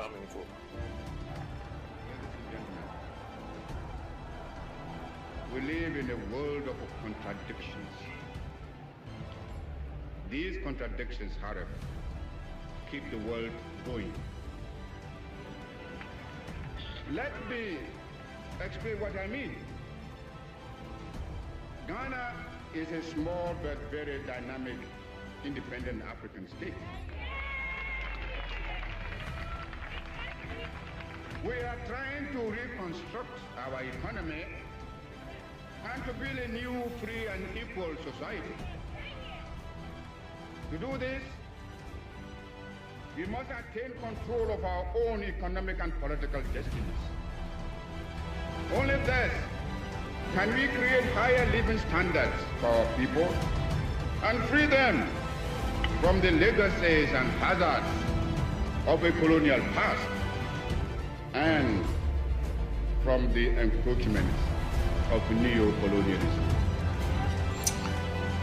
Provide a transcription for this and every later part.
Kwame Nkrumah. We live in a world of contradictions. These contradictions, however, keep the world going. Let me explain what I mean. Ghana is a small but very dynamic, independent African state. We are trying to reconstruct our economy and to build a new, free and equal society. To do this, we must attain control of our own economic and political destinies. Only thus can we create higher living standards for our people and free them from the legacies and hazards of a colonial past and from the encroachments of neo-colonialism.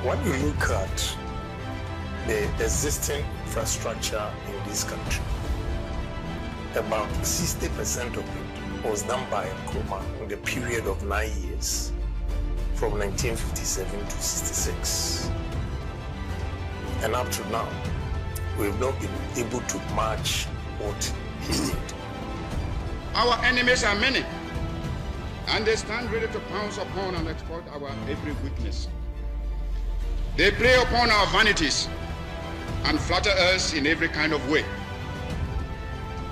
When you look at the existing infrastructure in this country, about 60% of it was done by Nkrumah in the period of 9 years, from 1957 to 66. And up to now, we've not been able to match what he did. Our enemies are many, and they stand ready to pounce upon and exploit our every weakness. They prey upon our vanities and flatter us in every kind of way.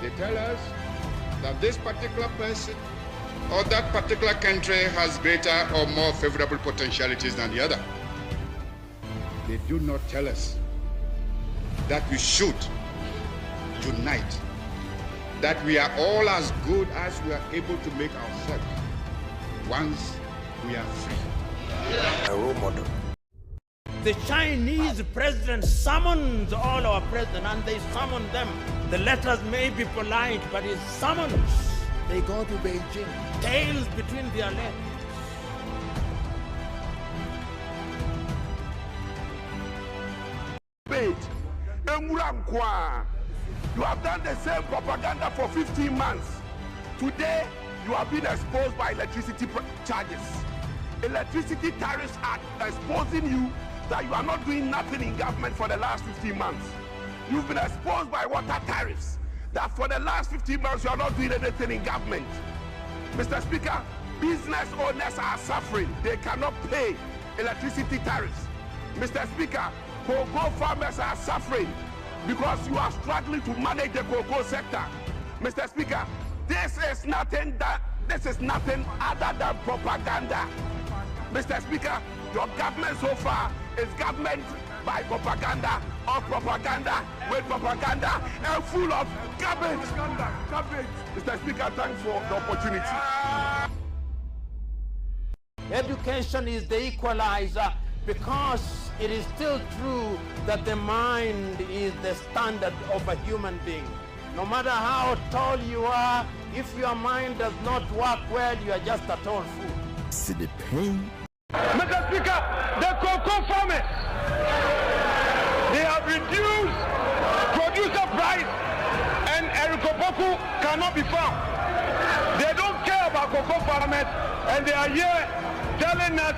They tell us that this particular person or that particular country has greater or more favorable potentialities than the other. They do not tell us that we should unite, that we are all as good as we are able to make ourselves once we are free. A role model. The Chinese president summons all our presidents, and they summon them. The letters may be polite, but it's summons. They go to Beijing, tails between their legs. You have done the same propaganda for 15 months. Today, you have been exposed by electricity charges. Electricity tariffs are exposing you that you are not doing nothing in government for the last 15 months. You've been exposed by water tariffs that for the last 15 months you are not doing anything in government. Mr. Speaker, business owners are suffering. They cannot pay electricity tariffs. Mr. Speaker, cocoa farmers are suffering because you are struggling to manage the cocoa sector. Mr. Speaker, this is nothing other than propaganda. Mr. Speaker, your government so far is government by propaganda, or propaganda with propaganda, and full of garbage. Mr. Speaker, thanks for the opportunity. Education is the equalizer, because it is still true that the mind is the standard of a human being. No matter how tall you are, if your mind does not work well, you are just a tall fool. See the pain. Mr. Speaker, the cocoa farmers, they have reduced producer price, and Erikopoku cannot be found. They don't care about cocoa farmers, and they are here telling us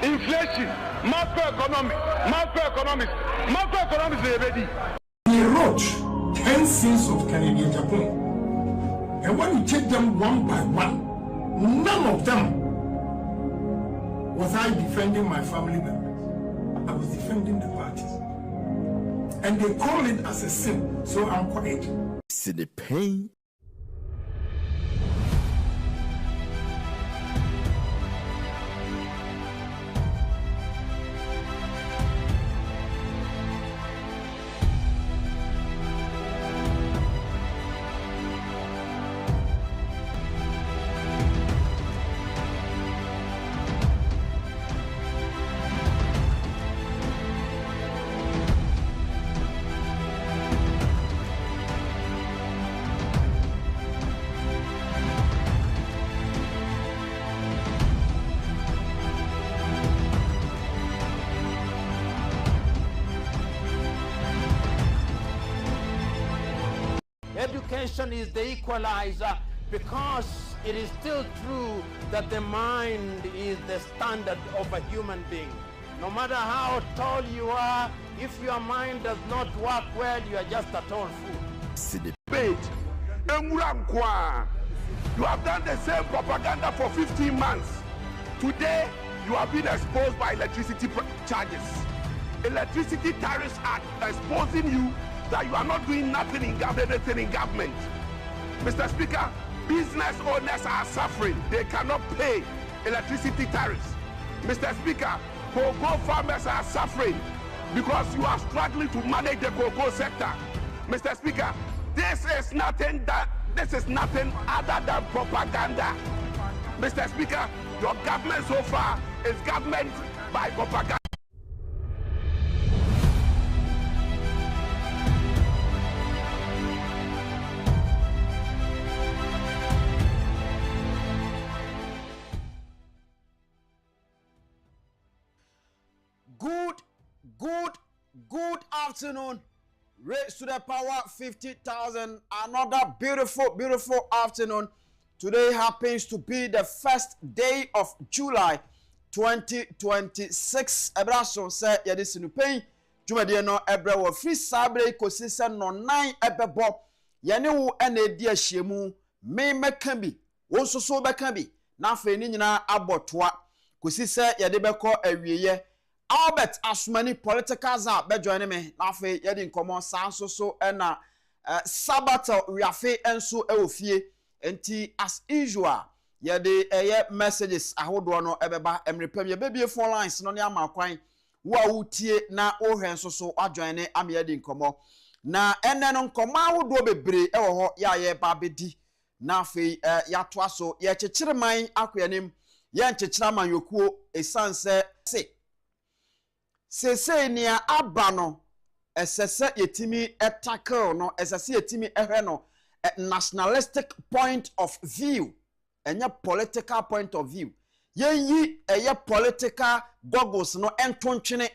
inflation, macroeconomics is ready. He wrote 10 sins of Canadian Agyapong, and when you take them one by one, none of them was I defending my family members. I was defending the parties. And they call it as a sin, so I'm quiet. See the pain. Communication is the equalizer, because it is still true that the mind is the standard of a human being. No matter how tall you are, if your mind does not work well, you are just a tall fool. You have done the same propaganda for 15 months. Today, you have been exposed by electricity charges. Electricity Tariffs Act exposing you that you are not doing nothing in government. Mr. Speaker, business owners are suffering. They cannot pay electricity tariffs. Mr. Speaker, cocoa farmers are suffering because you are struggling to manage the cocoa sector. Mr. Speaker, this is nothing other than propaganda. Mr. Speaker, your government so far is government by propaganda. Good afternoon. Raised to the power 50,000. Another beautiful afternoon. Today happens to be the first day of July 2026. Ebraso say yedisinu pein. Jumade no ebra wo free sabre kosi se no 9 ebebo. Yene wo ene edi ahiemu me meka bi. Wo soso beka bi. Na afa ni nyina abotoa. Kosi se yede beko awieye. Albert Asmani political za be join me na afa yede nkomo sanso so na Sabato wiafe enso ewofie. Enti as usual yede messages ahodo no ebeba emrepam ye bebie phone lines no ne amakwan wo a wutie na ohwen so adjoin ne am yede nkomo na enne no nkomo ahodo bebre ewo ho ya ye ba bedi na afei ya toa so ye chechire man akoyanim ye nchechira man yokuo esanse se nia aba no esese yetimi etackle no esese yetimi ehwe no nationalistic point of view and your political point of view ye political goggles no entontwene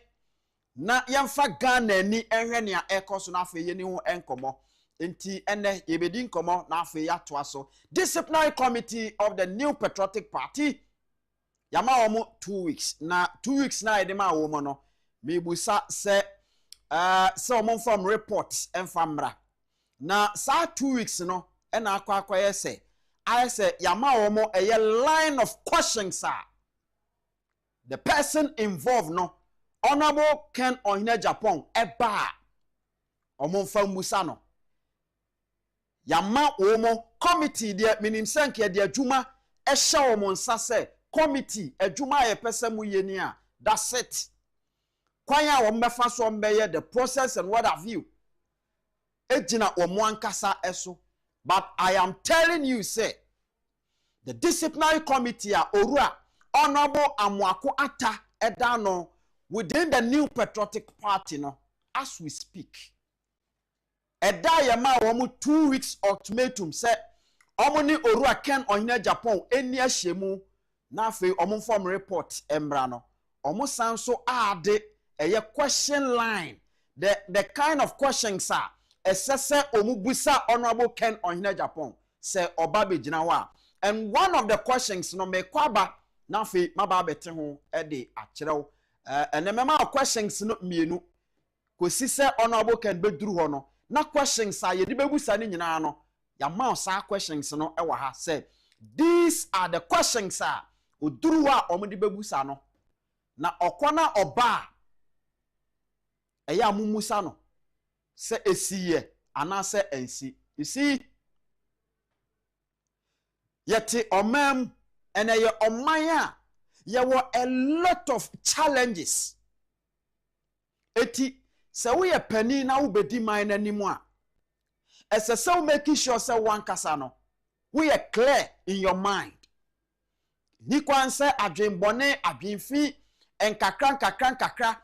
na yemfa Ghana ni enhwe ne ekoso na afa ye ni ho enkomo enti ene ye bedi nkomo na afa ya to aso disciplinary committee of the New Patriotic Party yama omo 2 weeks na 2 weeks na edema wo no mebusa se omo from report enfamra na sa 2 weeks no ena akwa yese I say yama omo a line of questions are the person involved no Honorable Ken Agyapong eba omo fa musa no yama omo committee de minim sanke de adwuma e hye omo nsa se committee adwuma ye pesa mu yeni a that's it kwanya wo mbefa so mbeye the process and what have you ejina omo ankasa eso. But I am telling you, say, the disciplinary committee Orua Honorable Amwako Ata Edano within the New Patriotic Party no, as we speak. Eda yama womu 2 weeks ultimatum say omoni Orua Ken Agyapong eni ahyemu na afei omo form report embra no. Omo sanso ade eye question line. The kind of questions are esese omubusa Honorable Ken Agyapong say obabe gina wa and one of the questions no me kwaba na fe maba bete ho e de akyerew mema questions no mienu kosi se Honorable Ken beduru ho no na questions a ye de bebusa ni nyina no ya ma sa questions no e wa ha say these are the questions a oduru a omde bebusa no na okwana oba eya amumusa no se esiye anase ensi. You see, yeti omem ene ye omaya ye were a lot of challenges. Eti se we ye penny na ubedi mine anymore. Ese se we make sure se one kasano. We are clear in your mind. Ni kwanse adwen bone adwen fi enkakra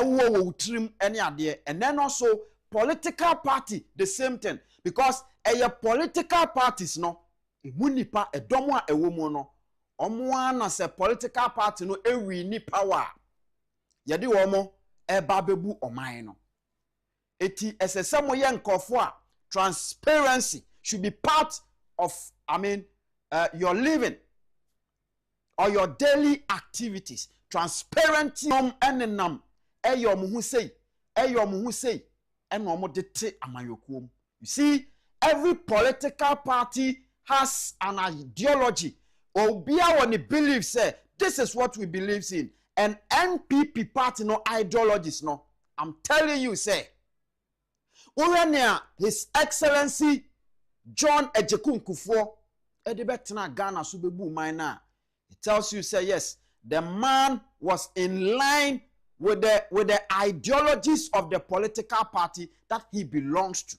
wo utrim any idea. And then also political party the same thing because a political parties no munipa edomo a ewomu no omo na se political party no ewi ni power yede wo mo eba bebu oman no eti esese mo ye nkofo a Transparency should be part of, your living or your daily activities. Transparency enenam eyom hu sei eno de te amayokuom. You see, every political party has an ideology. Obia when he believes say this is what we believe in. And NPP party no ideologies no. I'm telling you say His Excellency John Agyapong akufo edebetena Ghana so bebu man na. It tells you say yes, the man was in line with the ideologies of the political party that he belongs to.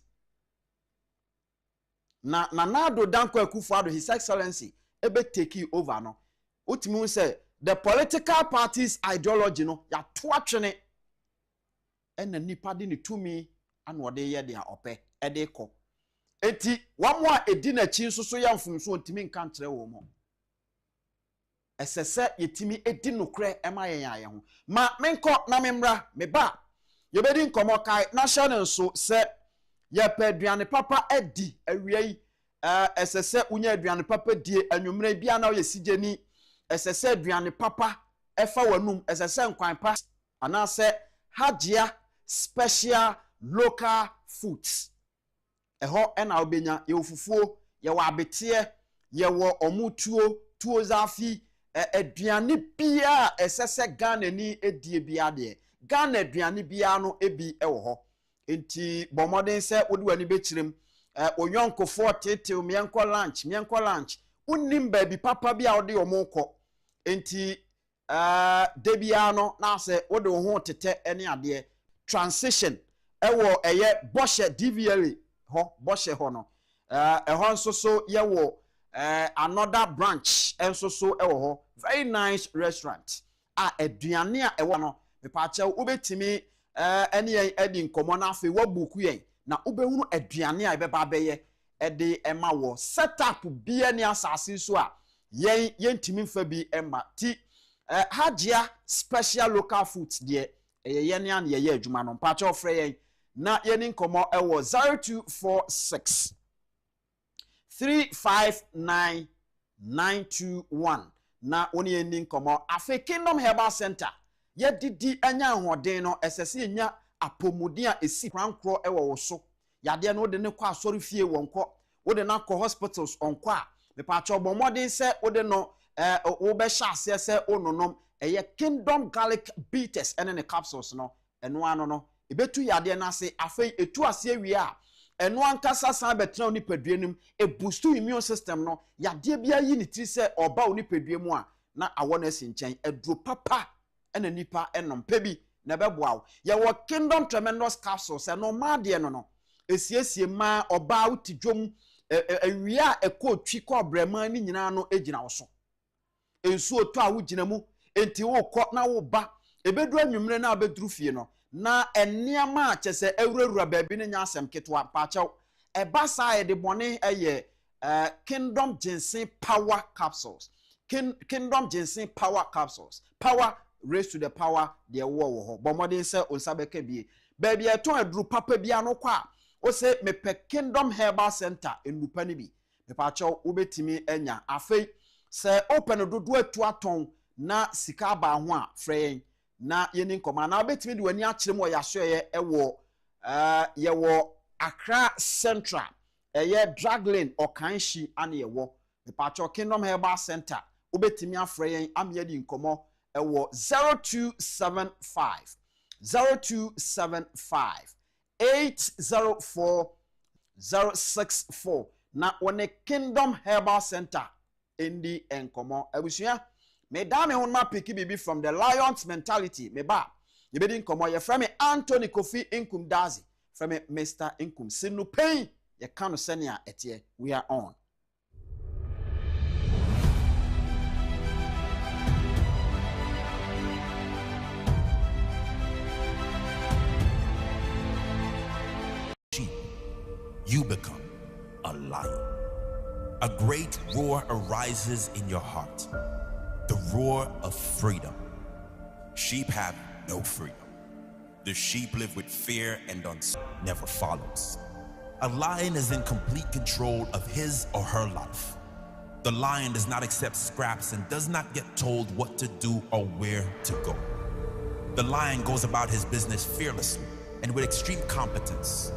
Na Nado Danko Akufo-Addo, His Excellency, ebe take over no. Utimi say the political party's ideology no ya toatwene ena nipa de ne tumi anode ye de ope ede ko. Enti wamo a edi na chi nso so ya mfumso ntimi nka nkyere wo mo. Esese yetimi edi nokre ema yen aye ma menko na memra meba yebedi nkomo kai national nso se ye pe aduane papa edi awiei esese unya aduane papa die anwumre bia na ye sigeni esese aduane papa efa wanum esese nkwan pa anase hajia special local foods eho ena obenya ye ofufuo ye wa abete ye wo omutuo tuo zafi aduane bia esese Ghana ni edie bia de Ghana aduane bia no ebi ewo ho enti bomoden se wodi wani bekirem onyonkofo tete mienko lunch unnim baby papa bia wodi omoko enti de bia no na se wodi ho tete ene ade transition ewo eye boshe DVLA ho boshe ho no eho nso so ye wo another branch enso so ewo ho very nice restaurant aduane a ewo no me pa che ubetimi ene edi nkomo na afi wabuku yen na ubehunu aduane a ebeba beye ede ema wo setup bia ni asase so a yen timi mfa bi ema ti hajia special local foods de yen an ye adwuma no pa che ofre yen na yen nkomo ewo 0246 359921 na oni eni nkomo afi Kingdom Herbal Center ye didi anya ahoden no esese nya apomuden a esi krankro ewo wo so yade no de ne kwa asori fie wonko wo de na ko hospitals onko a me pa cho bomodin se wo de no wo be sha ase se ononom eye Kingdom garlic bitters ene ne capsules no eno ano no ebetu yade na ase afei etu ase awie a eno ankasa san betra oni paduanum e boost immune system no yade bia yi ni tri se oba oni paduamu a na awona asi nchen edro papa ena nipa enom pebi na beboawo ye wo Kingdom tremendous capsules no ma de no esiesie ma oba utidwom awia ekotwi ko brema ni nyina no egina wo so ensu oto a wo gina mu enti wo kɔ na wo ba ebedu anwumre na abeduru fie no na eniama a kyese awurawura baabi ne nya asem ketwa paachew eba sa ye de bone eye Kingdom ginseng power capsules Kingdom ginseng power capsules power raised to the power de wo ho bomodin se onsabeka bie baabi eton aduru papa bia no kwa o se mepe Kingdom Herbal Center enupa ni bi me paachew obetimi enya afei se open dodo atu aton na sika ba ho a frɛ na yeni nkoma na obetimi de wani akyerem o yasoye ewo yewo Accra Central eye Draglin Okanshi ane yewo me paachew Kingdom Herbal Center obetimi afrɛ yen amye di nkomo ewo 0275 804 064 na one Kingdom Herbal Center indi enkomo abusua me dame hon ma piki bibi from the Lions mentality me ba ye bedi nkomo ye frame Anthony Kofi Inkum Dazi frame Mr. Inkum sinu pein ye kanu senia etie we are on. You become a lion. A great roar arises in your heart, the roar of freedom. Sheep have no freedom. The sheep live with fear and never follows. A lion is in complete control of his or her life. The lion does not accept scraps and does not get told what to do or where to go. The lion goes about his business fearlessly and with extreme competence.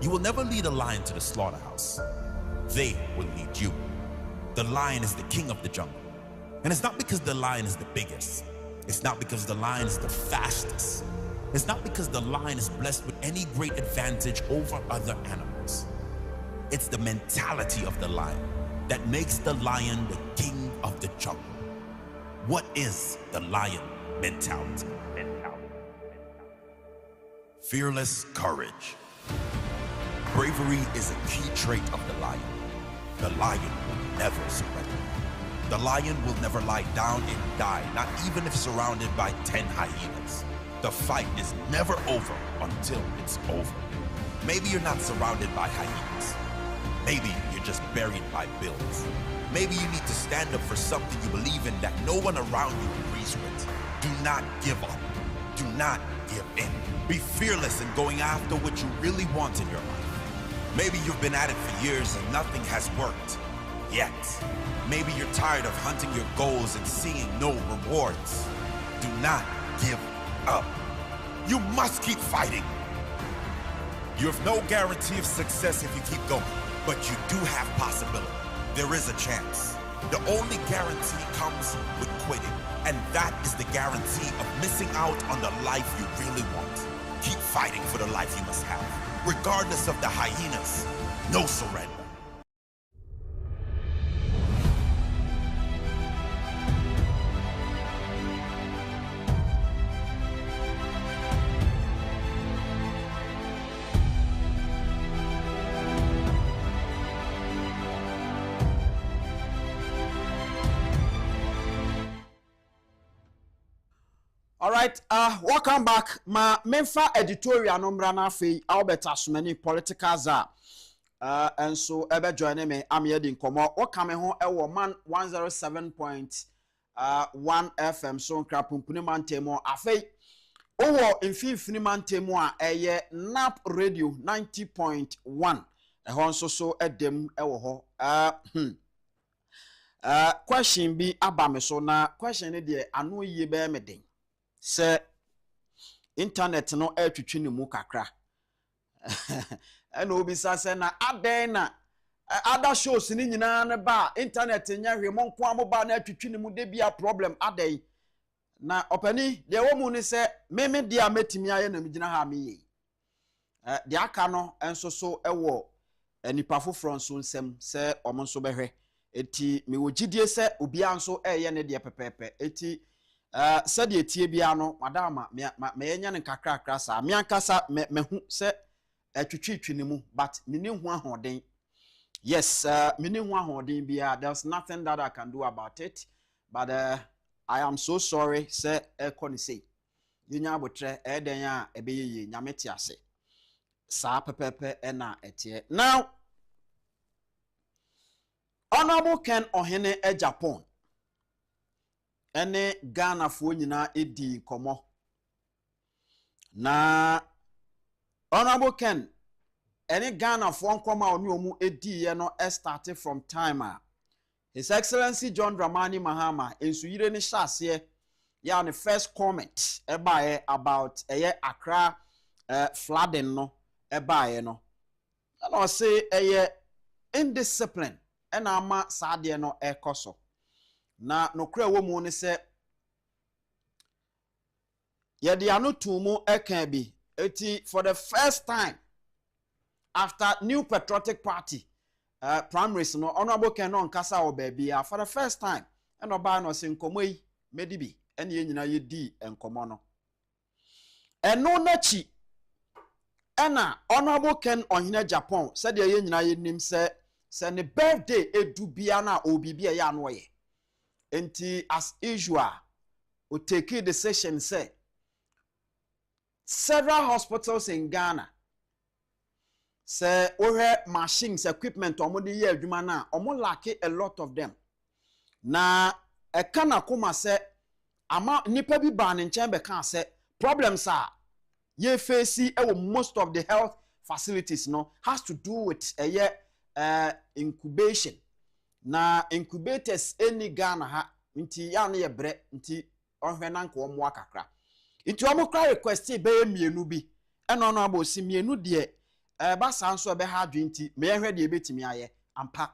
You will never lead a lion to the slaughterhouse. They will lead you. The lion is the king of the jungle. And it's not because the lion is the biggest. It's not because the lion is the fastest. It's not because the lion is blessed with any great advantage over other animals. It's the mentality of the lion that makes the lion the king of the jungle. What is the lion mentality? Fearless courage. Bravery is a key trait of the lion. The lion will never surrender. The lion will never lie down and die, not even if surrounded by 10 hyenas. The fight is never over until it's over. Maybe you're not surrounded by hyenas. Maybe you're just buried by bills. Maybe you need to stand up for something you believe in that no one around you agrees with. Do not give up. Do not give in. Be fearless in going after what you really want in your life. Maybe you've been at it for years and nothing has worked yet. Maybe you're tired of hunting your goals and seeing no rewards. Do not give up. You must keep fighting. You have no guarantee of success if you keep going, but you do have possibility. There is a chance. The only guarantee comes with quitting, and that is the guarantee of missing out on the life you really want. Keep fighting for the life you must have. Regardless of the hyenas, no surrender. All right, welcome back. Ma memfa editorial nombra na fe Albert Asumani political za and so ebe join me am yedin komo welcome ho e wo man 107.1 FM so nkra pumpuni mantemo afei owo infifini mantemo a eye nap radio 90.1 e ho nso so edem e wo ho question bi abame so na question ne de anu yie be meden se internet no atwitwi ne mu kakra eno obi sa se na aden na other shows ni nyina ne ba internet nya hwemo nko amoba na atwitwi ne mu de bia problem aden na opani de wo mu ni se meme dia metimi aye na migina ha meye de aka no enso so ewo enipa foforo nso nsem se omo nso behwe eti me wogidie se obi anso eye ne de pepepe eti said ye tie bia no madama me yenya ne kakra sa me ankasa mehu se atwitwi ne mu but me ne hu ahoden yes me ne hu ahoden bia there's nothing that I can do about it but I am so sorry say ekoni say yenya abotre eden a ebeyeye nyamete ase sa pepepe na etie now Honorable Ken Ohene Agyapong ene Ghana fo nyina edi komo na Honorable Ken ene Ghana fo nkoma oni omu edi ye no started from time His Excellency John Dramani Mahama ensuyire ni hyase ya ne first comment ebaye about Accra flooding no ebaye no and I say indiscipline ena ama saade no ekoso na nokra wo mu ne se yede anotu mu eka bi eti for the first time after New Patriotic Party primaries no Honorable Ken no nkasa wo ba bia for the first time eno ba no se nkomo yi medibi ene ye nyina ye di enkomo no eno nachi ena Honorable Ken Ohene Agyapong said ye nyina ye nim se ne birthday edu bia na obibia ya no ye enti as usual we take a decision say several hospitals in Ghana say we machines equipment omo de ye adwuma na omo lack a lot of them na e kana kuma say ama nipa bi ba ne nchen be kan say problems are ye face most of the health facilities no has to do with incubation. Na incubators any Ghana ha nti ya na ye bre nti ohwe na nko omo akakra. Nti omo kra request be mienu bi eno no abosi mienu de ba sanso be ha adwe nti me hwe de betimi aye ampa.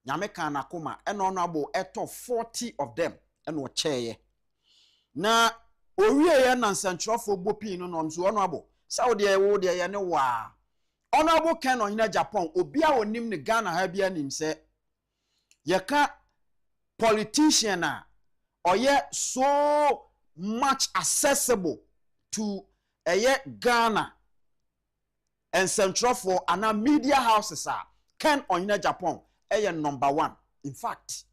Nyame kan na koma eno no abo eto 40 of them eno cheye. Na owie ye na nsantrofo gbopi no no nso ono abo Saudi wo de ye ne wa ono abo kan no hina Agyapong obi a onim ne Ghana ha bia nim se yeka politician oye so much accessible to Ghana and central for ana media houses can on Agyapong number 1. In fact,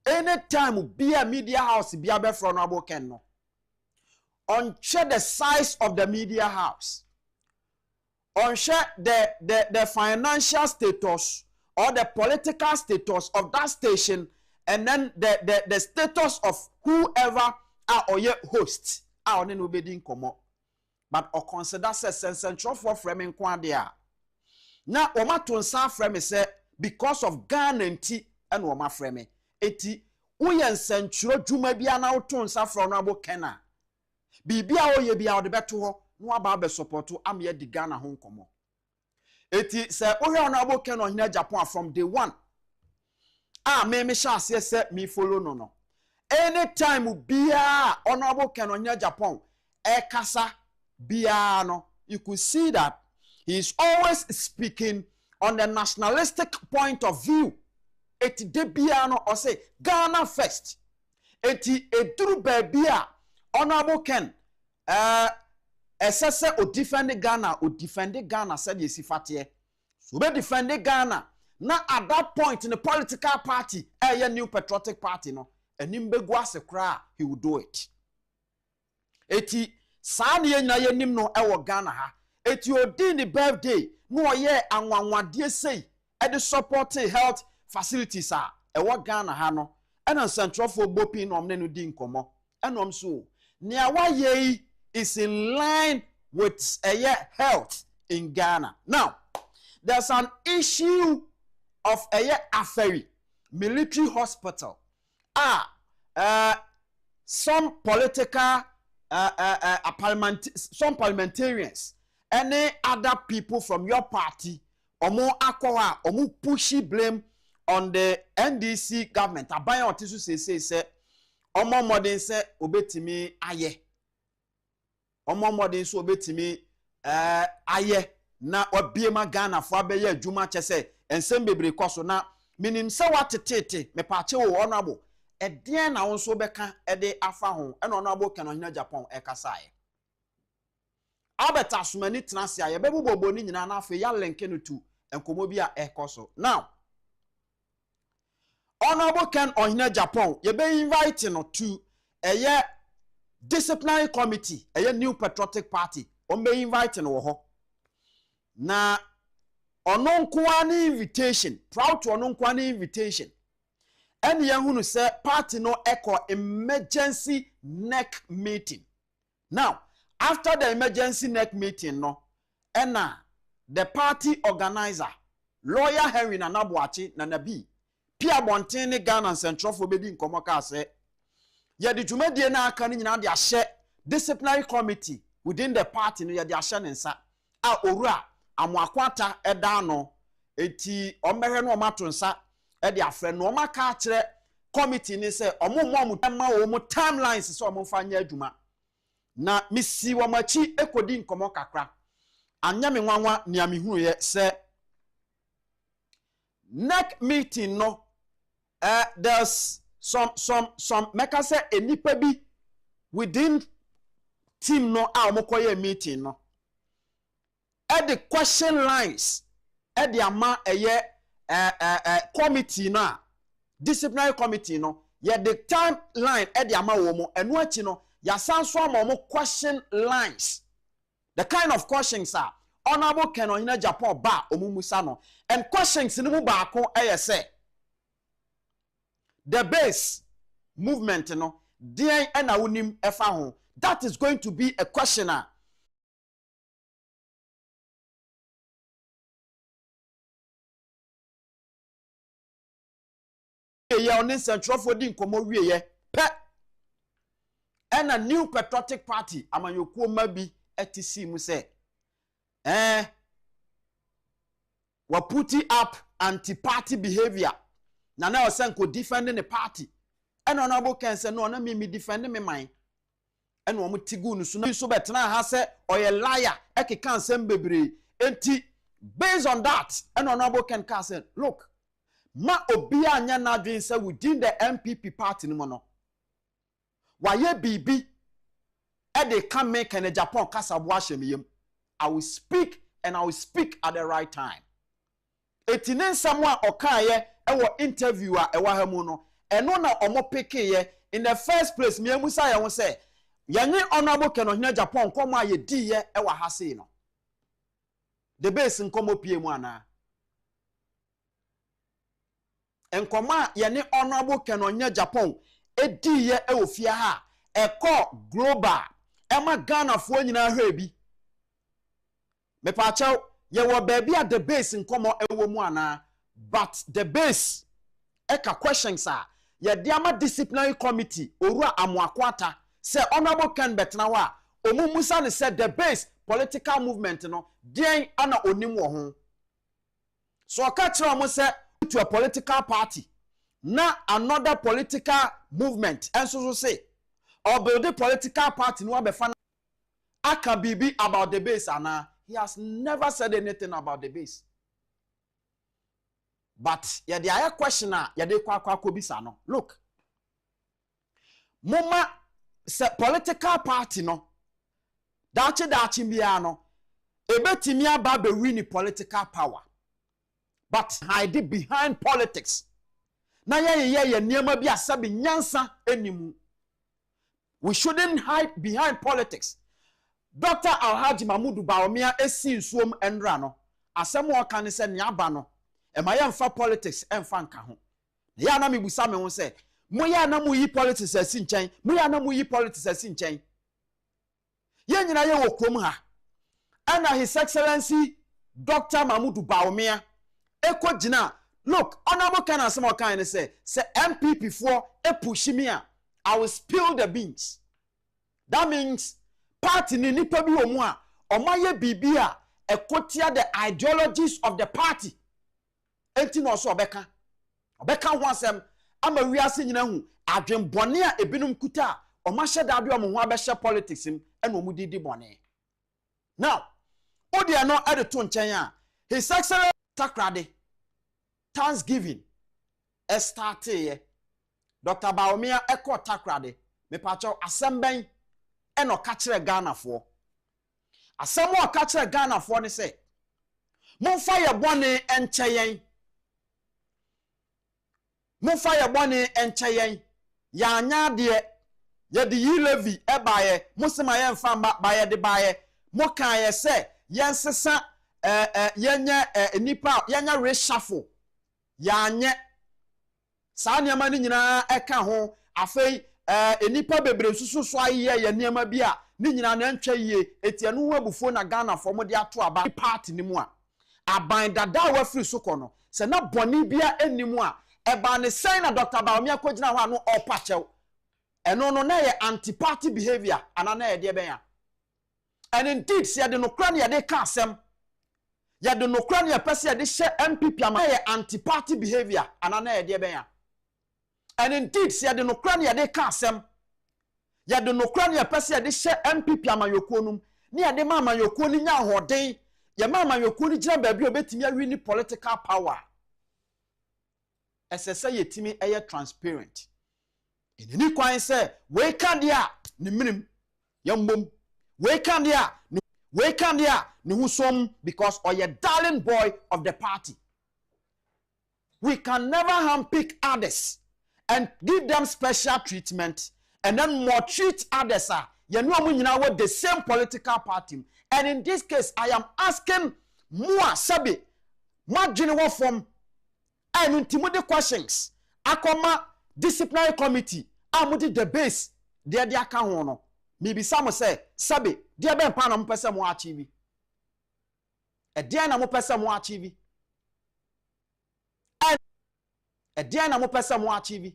anytime be a media house be a from abo ken no on share the size of the media house, on share the financial status or the political status of that station, and then the status of whoever or your host are on nobody komo. But or consider central for framing kwandia. Now oma tonsa frame say because of Ghana nti and oma frame eti uyen central juma bia na tonsa from abo kena. Bibia oye bia de beto ho no aba be supporto am ye di Ghana ho komo. Eti se ohe onabo ken on Agyapong from day 1. Me sha se me follow no. Anytime bia onabo ken on Agyapong kasa bia no, you could see that he is always speaking on the nationalistic point of view. Eti de bia no or say Ghana first. Eti eduru bia onabo ken SSA o defend Ghana said yes fatie. So be defend Ghana. Now at that point in the political party, a new patriotic party no, and him begwa se kra, he would do it. Eti sani na ye nim no ewo Ghana ha. Eti odi ni birthday no ye anwanwadie sei e de support health facilities ewo Ghana ha no. Ena central for bopi no omne no di nkomo. Enom so nia wa ye is in line with health in Ghana. Now, there's an issue of Aferi military hospital. Some political some parliamentarians, any other people from your party, omo akwa, omo pushy blame on the NDC government. Abayan otisu say omo modern say obetimi aye. Omo modern so obetimi aye na obiema Ghana fo abeye adwuma chese ensem bebre kwaso na minim se watetete me paache wo honorable edien na wonso beka ede afa ho ena honorable kan ohina Agyapong ekasaye abeta asumani transia ye bebubobo ni nyina na afa ya lenke no tu enkomo bi a ekoso. Now honorable kan ohina Agyapong ye be invite no to disciplinary committee new patriotic party on be invite no ho na ononkwa invitation proud to ononkwa invitation and yehunu say party no echo emergency neck meeting. Now after the emergency neck meeting no the party organizer lawyer Henry Nanabuachi Nanabi Pia Bontene Ghana Central for Bedi Nkomoka say ye di dwumadie na aka ni nyina de ahye disciplinary committee within the party no ye de ahye nensa owura amwakwata eda no eti omehwe no matonsa e de afre no maka kire committee ni say omommo ma wo timelines so omfanya adwuma na misi wo machi ekodi nkomo kakra anya me nwanwa ni amehunu ye say next meeting no there's some make us say enipa bi within team no omokoye meeting no at the question lines at the ama committee no disciplinary committee no ye the timeline at the ama wo mo enu achi no ya sanso ama mo question lines, the kind of questions are honorable Ken Ohina Agyapong ba omumusa no, and questions ni mu ba ko say the base movement no dean ena wonim efa ho, that is going to be a questioner ye oni sentrofo di nkomo wie ye pe and a new patriotic party amanyokuo ma bi etisi mu se wa putting up anti-party behavior na na osenko defending the party and honorable can say no na me defending me mind and wo mutigu nu so betena ha se oye liar ekeka nsem bebre enti based on that and honorable can say look ma obi anya na adwen say within the MPP party ni mo no waye bibi e dey come make in Agyapong kasabo ahemiyem. I will speak and I will speak at the right time. Etinen samwa okaye ewo interview a ewa ha mu no eno na omo pick ye in the first place me amusa ye ho say yenye honorable Kenohene Agyapong komo aye di ye ewa ha sei no the base nkomo pie mu ana enkoma yenye honorable Kenohene Agyapong edi ye ewo fia ha eko global ema Ghana fo nyina hwe bi me pa chaw ye wo baby at the base nkomo ewo mu ana but the base eka questions are ye diama disciplinary committee orua amoakwata say honorable Ken betna wa omumusa ne said the base political movement no den ana onim wo ho so ka kire mo say to a political party na another political movement enso so say or build a political party no abefa aka bibi about the base ana. He has never said anything about the base. But yeah, the other question yeah, they kwa no. Look, mama se political party no. Dachi biano. Ebetimi aba be win political power. But hide behind politics. Na ye niema bi asabi nyansa enimu. We shouldn't hide behind politics. Dr. Alhaji Mahmudu Bawumia esi nsuom enra no asemo oka ne se niaba no e ma ye mfa politics emfa nka ho ya na mebusa me ho se mo ya na mo yi politics asi nchen mo ya na mo yi politics asi nchen ye nyina ye wo krom ha ana His Excellency Dr. Mahmudu Bawumia eko gina look honorable Ken asemo oka ne se MPP for e push me a I will spill the beans. That means party ni nipa bi wo mu a omaye bibia ekotia the ideologies of the party enti no so obeka ho asem ama wiase nyina hu adwenbone a ebinum kuta omahye dade omo ho abehye politics em ena omudidi bone now odi no ede to nchen a His Excellency takrade Thanksgiving starte Dr. Bawumia eko takrade me pacho asemben eno ka kire Ghana fo asemo ka kire Ghana fo ne se momfa ye bone encheyen momfa ye bone encheyen ya anya de ye de yi levy ebaye musima ye mfa baye de baye mo kan ye se yensesa yenye nipa yenye reshuffle ya anye sa niama ni nyina eka ho afei enipa bebre susu so aye ye niam bi a ni nyina na ntwa yie etie no hu abufo na Ghana fo mo de ato aba party ni mu a aban dada wa free so kono se na boni bia enimu a eba ne sen na Dr. Bawumia ko gina ho anu opa chew eno no na ye anti party behavior ana na ye de ben ya and indeed se de no kra na ye de ka asem ye de no kra na ye pese ye de hye MPP ama ye anti party behavior ana na ye de ben ya and indeed se de no kra na ye de ka asem ye de no kra na ye pese ye de hye MPP amanyokuo num ni ye de ma amanyokuo ni nya hoden ye ma amanyokuo ni gira ba bi obetimi awi ni political power esese ye timi eye transparent enini kwan se we kan dia ni minim ye mbom we kan dia ni husom because oye darling boy of the party. We can never handpick others and give them special treatment and then more treat others you know nyina with the same political party. And in this case I am asking more sabi madwene wo from and intimate questions akoma disciplinary committee amudi the base there they aka ho no maybe some say sabi there be mpa na mo pese mo achieve e there na mo pese mo achieve and e dia na mo pese mo achieve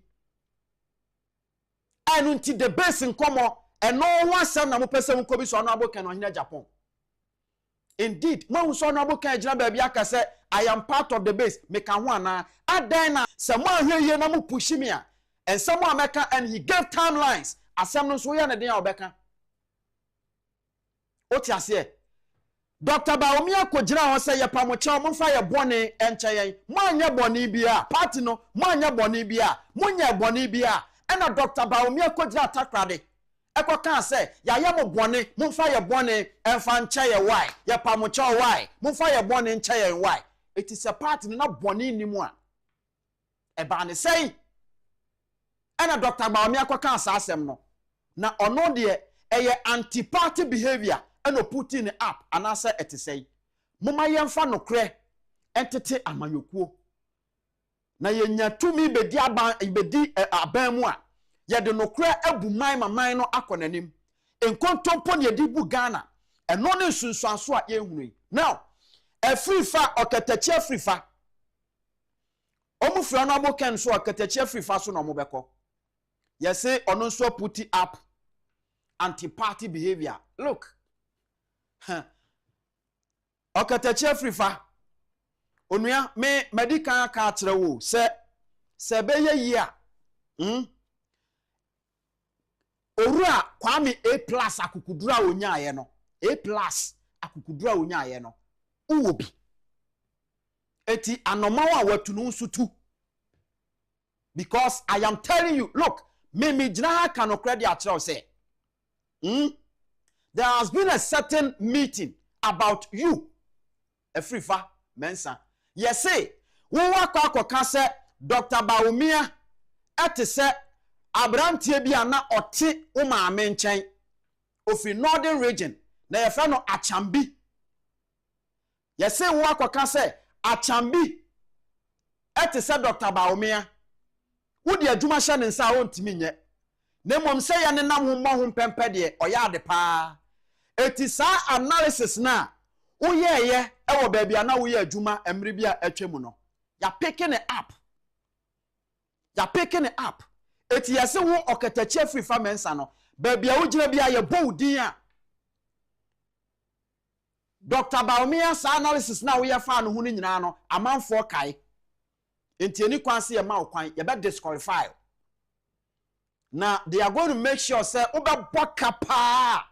anu nti the base nkomo eno ho asem na mo pese mo kobi so Honorable Ken ohene Agyapong. Indeed, mo so Honorable Ken agina ba bia ka say I am part of the base me ka ho ana adan na se mo ahweye na mo push me a and someone America and he gave timelines asem no so ye na den a obeka oti ase Dr. Baumia kojira ho say ye pamocha mo fa ye bone enche yen mo anya bone bia party no mo anya bone bia mo nya bone bia ena Dr. Baumia kojira takrade ekoka say ya ye mo bone mo fa ye bone enfa nche ye why ye pamocha why mo fa ye bone nche yen why it is a party na bone ni mu a e ba ne say ena Dr. Baumia koka asasem no na ono de eye anti-party behavior eno put in up anasa etisei moma yemfa nokre entete amayokuo na yenya tumi bedi aban ibedi aban mu a ye de nokre abu man no akonanim enkontompo ne yedi bu Ghana eno ne sunsuanso a yehunu now afrifa okatachi afrifa omufra no aboken so okatachi afrifa so no mobeko ye say ono so put up anti-party behavior look okatachi afrifa onua me medical ka kire wo se be ye yi a Orua Kwame A+ akukudura onyaye no A+ akukudura onyaye no uwobi eti anomawa watunu nsutu because I am telling you look me jina ka no credit akire say there has been a certain meeting about you Afrifa mensa yes say wo wakwa say Dr. Baumia etese abrantie bia na ote wo maame nchen ofi northern region na ye fa no Achambi ye say wo akwa say Achambi etese Dr. Baumia wo de adwuma hye ne nsa wo ntimi nye na mom say ya ne nam ho mo pempe de oya de pa etisa analysis na wo ye ewo ba bia na wo ye adwuma emre bia atwemu no ya picking it up eti yase wo okatachi afrifa mensa no ba bia wo gina bia ye bowdin a Dr. Baumia sa analysis na wo ye fa no hu ni nyina no amanfo kai enti eni kwanse ye ma okwan ye be disqualify now they are going to make sure say oba bokapa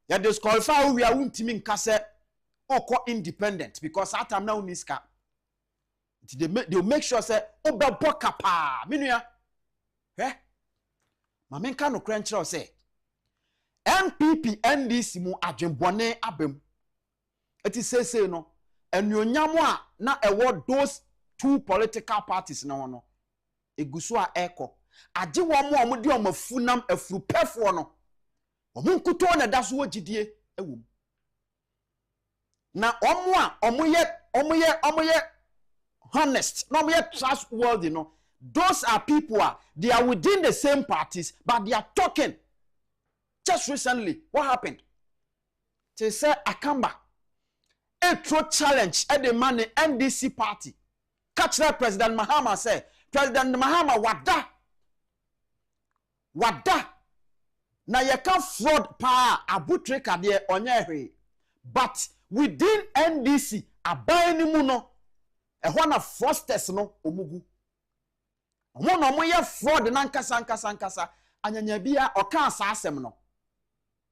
ya disqualify we are untimi nka say oko independent because at am now niska they make sure say oba bokapa minua mama nka no krenchero say NPP NDC mu adwenbone abem eti say no enuonyam a na ewo those two political parties no eguso a eko age wo mo de omafunam afurupefo no omunkuto na daso wogidie ewum na omoye honest no omoye trustworthy no those are people they are within the same parties but they are talking just recently what happened they say Akamba a true challenge at the money NDC party catch that President Mahama say President Mahama wada na ye kan fraud pa abutre kade onye hwe but within NDC aban ni mu no ehwa na frosters no omugu omo no mo ye fraud na nkasa anyanya bia oka asasem no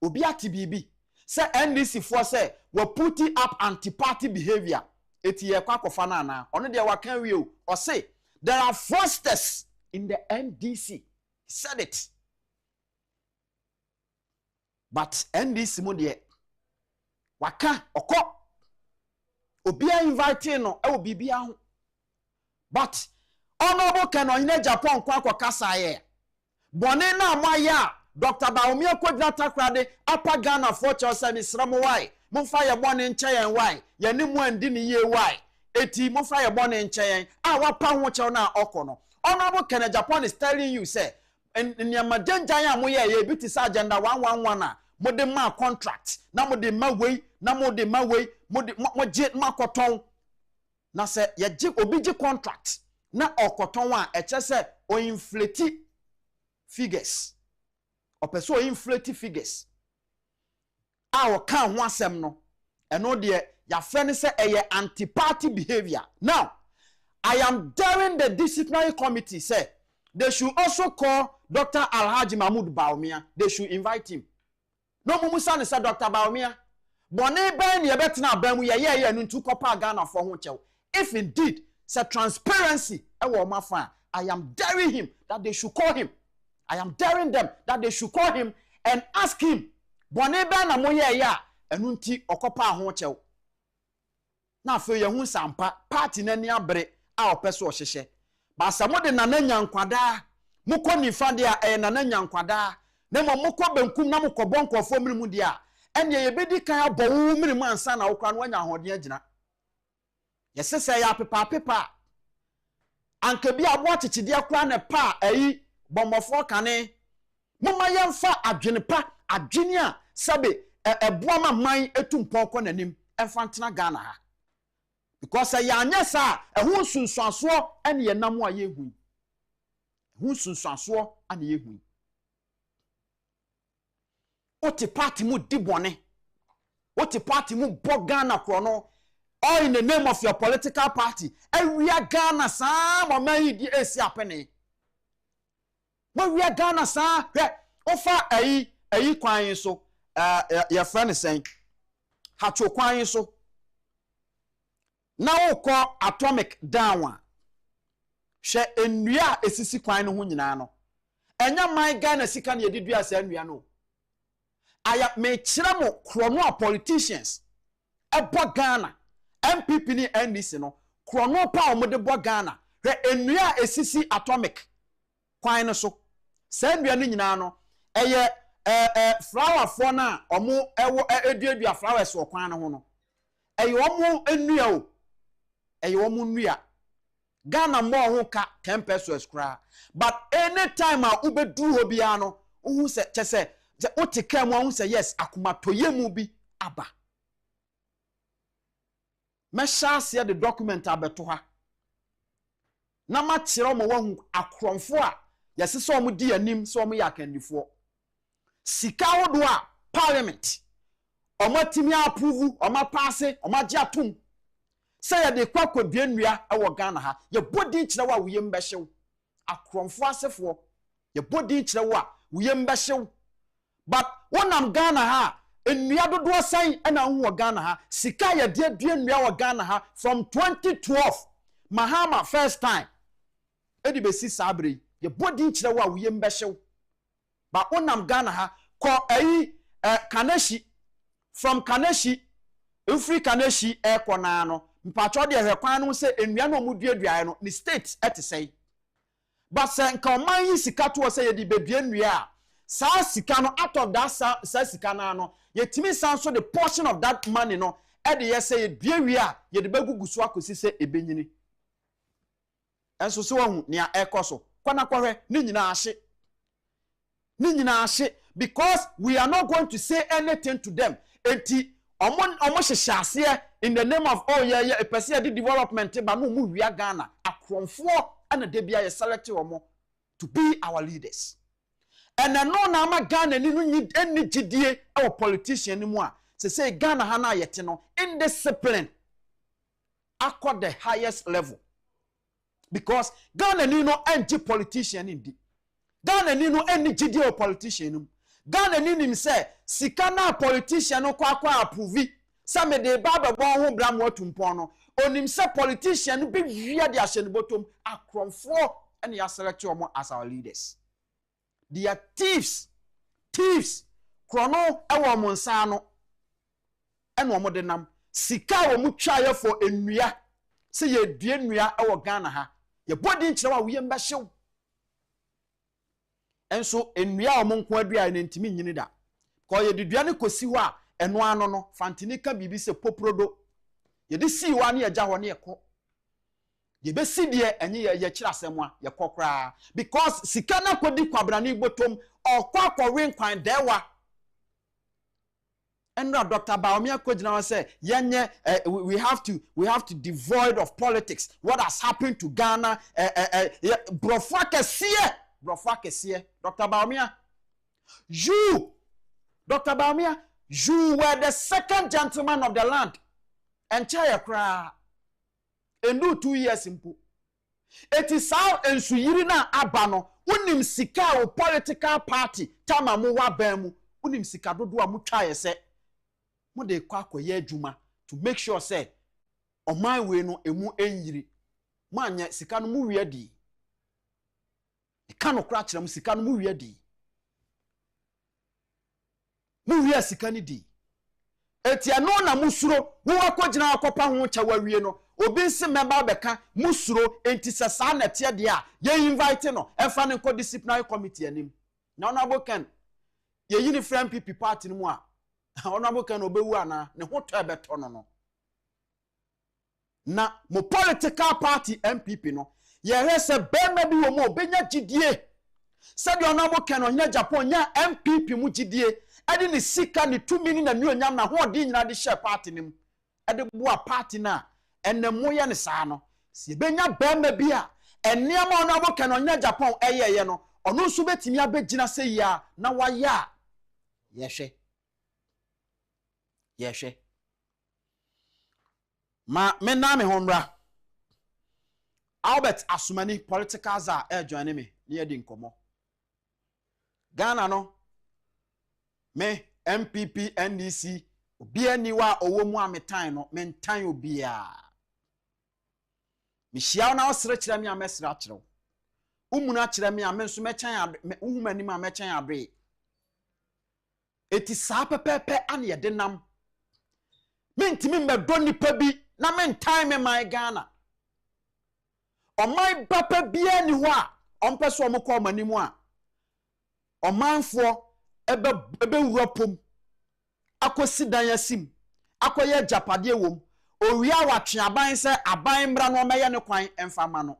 obi ati bibi say NDC for say we put up anti-party behavior eti ye kwa kofa na na ono de wa kan wi o say there are frosters in the NDC. He said it. But NDC mo de waka oko obia invite no e obibia ho but Honorable Ken ohene Agyapong kwa kasa ye bone na amaya Dr. Baumia kwagna takrade apa Ghana for chosa ni sramo why momfa ye bone nche yen why ye ni mu andi ni ye why eti momfa ye bone nche yen a wapa ho che na okono Honorable Ken Agyapong is telling you say in yamajanjan ya mo ye biti sa agenda 111 na mo de ma contract na mo de ma wei na mo de ma wei mo je ma koton na se ye je obi je contract na okoton a eche se o inflate figures opeso o inflate figures a o kan ho asem no eno de ya fene se eye anti-party behavior. Now I am daring the disciplinary committee say they should also call Dr. Alhaji Mahmoud Baumia. They should invite him. No mumusa ne say Dr. Baumia bone ben ye betena ban mu ye ntu kopa Ghana for ho chew. If indeed say transparency e wo mafa, I am daring him that they should call him. I am daring them that they should call him and ask him bone ben na mo ye ya enu nti okopa ho chew. Na fe ye hu sampa party na ni abre a opeso ohyehe ba samo de nananya nkwada mukọ nifa de a nananya nkwada na mo mukọ benkum na mukọ bonkofo mirimu de a ene ye bedi kan abowo mirimu ansa na okra no anya hode agina yesese ya pepa anka bi abo achichide akra ne pa ayi bombofo kane mumma yemfa adwene pa adwene a sabe eboama man etumpon kọ nanim enfantena Ghana ha. Because ya nyesa ehun sunsuaso ene ye namu aye hu. Ehun sunsuaso ane ye hu. Oti party mu dibone. Oti party mu bo Ghana krono. All in the name of your political party. Ewia Ghana sa mo man yi di esi apene. Mo wia Ghana sa ofa ayi kwan so your friend is saying hacho kwan so na wokọ atomic down hwe enua esisi kwan no ho nyina no enya man Ghana sika na yedidua sa enua no aya me kire mo krono politicians ebo Ghana MPP ni NDC no krono pa o de bo Ghana hwe enua esisi atomic kwan no so sa enua no nyina no eye flower for na omo ewo eduadua flowers wo kwan no ho no eye omo enua o eyo mu nua Ghana mo ho ka 10 pesos kra but anytime a ubedu ho bia no hu se chese otika mu hu se yes akuma toye mu bi aba me shase the document abeto ha na ma kire mo wahu akronfo a yesi so mo di anim so mo yakandifo sika hodo a parliament omatimi approve omapase omaje atum say ya de kwa kodua nnua e wo Ghana ha ye bodi kire wa woyem behyew akronfo asefo ye bodi kire wa woyem behyew but wonam Ghana ha nnua dodo san e na hu wo Ghana ha sika ya de dua nnua wo Ghana ha from 2012 Mahama first time edi besi sabre ye bodi kire wa woyem behyew but wonam Ghana ha ko Kaneshi from Kaneshi Ufri Kaneshi ekona no mpacho de hwekwan no se enua no muduadua no ni state etesei but se nka man yi sika to se ye di bedua nnua sa sika no out of that sa sika na no yetimi san so the portion of that money no e de ye se ye dua wi a ye de bagugu so akosi se ebenyini enso se wahu ne a ekoso kwana kwahwe ni nyina ahye because we are not going to say anything to them enti omo hyehye in the name of a person the development ba no mu wia Ghana akronfo ana de bia ye select omo to be our leaders and no na ma Ghana ni no ni gidie e politician ni mu a say Ghana ha na yete no indiscipline accord the highest level because Ghana ni no anti politician indi Ghana ni no any gidie politician Ghana ni nim say sika na politician no kwa approve some de baba bon ho bra mo tumpon no onim say politician bi wia de ahye ne botom akronfo and ya select omo as our leaders. They are thieves krono ewo mo nsa no ene omo de nam sika wo mu twaye for enua se ye due enua ewo Ghana ha ye bodi nkire wa we mba hyew enso enua omo nko adua ne ntimi nyini da ko ye dudua ne kosi ho a eno ano no fantini ka bibi se poprodo ye de si wa ne ye gya ho ne ye ko ye be si de enye ye kira asem a ye kokra because sika na kodi kwabra ne botom okwa akọwe nkwan dewa And now Dr. Baomia Kojina say, "Yenye, we have to devoid of politics. What has happened to Ghana? Brofake sie. Dr. Baomia, you, Dr. Baomia, you were the second gentleman of the land. And chaya kra, and do 2 years simple. It is how and suyirina abano, unim sika o political party, tama muwa bemu, unim sika dodua mutaya se. Mode kwa ye juma to make sure say oman we no emu enyiri manya sika no mu wiadi e kan okra kire mu sika no mu wiadi mu wi sika ni di etia no na musuro wo akogina akopa ho cha wawie no obi nse member beka musuro enti sesa na tie de a ye invite no efa ne ko disciplinary committee anim na ona boken ye yini friend PP party no mu a Honorable can obewu ana ne ho to ebeto no na mo political party MPP no ye hwese bema bi wo mo benya gidie said the honorable can on Agyapong nya MPP mu gidie ade ne sika ne 2 million na nuonyam na ho de nyina de share party nim ade boa party na enne mo ye ne saa no se benya bema bi a enniam honorable can on Agyapong eyeye no ono nso betimi abegina se ya na waya yehwe Yeshe. Ma mena me honra. Albert Asumani political za join me near di nkomo. Ghana no. Me MPP NDC obi aniwa owo mu ametan no mentan obi a. Me hia na osre kire me amesra kire. Umuna kire me amenso mechan uhumani ma mechan abre. Eti sa pepepe ane ye denam. Mentimi mbedo nipa bi na mentan me my Ghana. O my papa bia ni ho a ompeso omko manimu a. O manfo ebe wuropom. Akosi dan yasim. Akoye japade wom. Owi awatwe aban se aban mbra no meye ne kwan emfama no.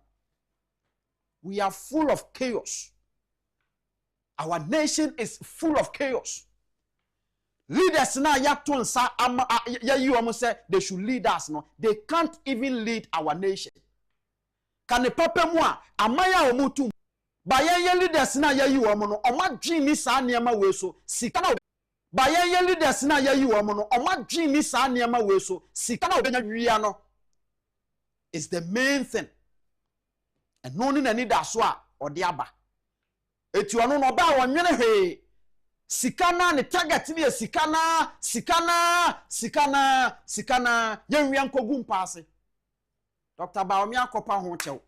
We are full of chaos. Our nation is full of chaos. Leaders na yaton sa yayi omo say they should lead us no. They can't even lead our nation. Can the papa mu a amaya omutu ba ye leaders na yayi omo no omadwin ni sa niema we so sika na ba ye leaders na yayi omo no omadwin ni sa niema we so sika na obenya dwia no is the main thing. And no ni na need aso a ode aba eti ono no ba wonwene he sikana ne target ne sikana yenwia nkogu mpaase. Dr. Baomia akopa ho chew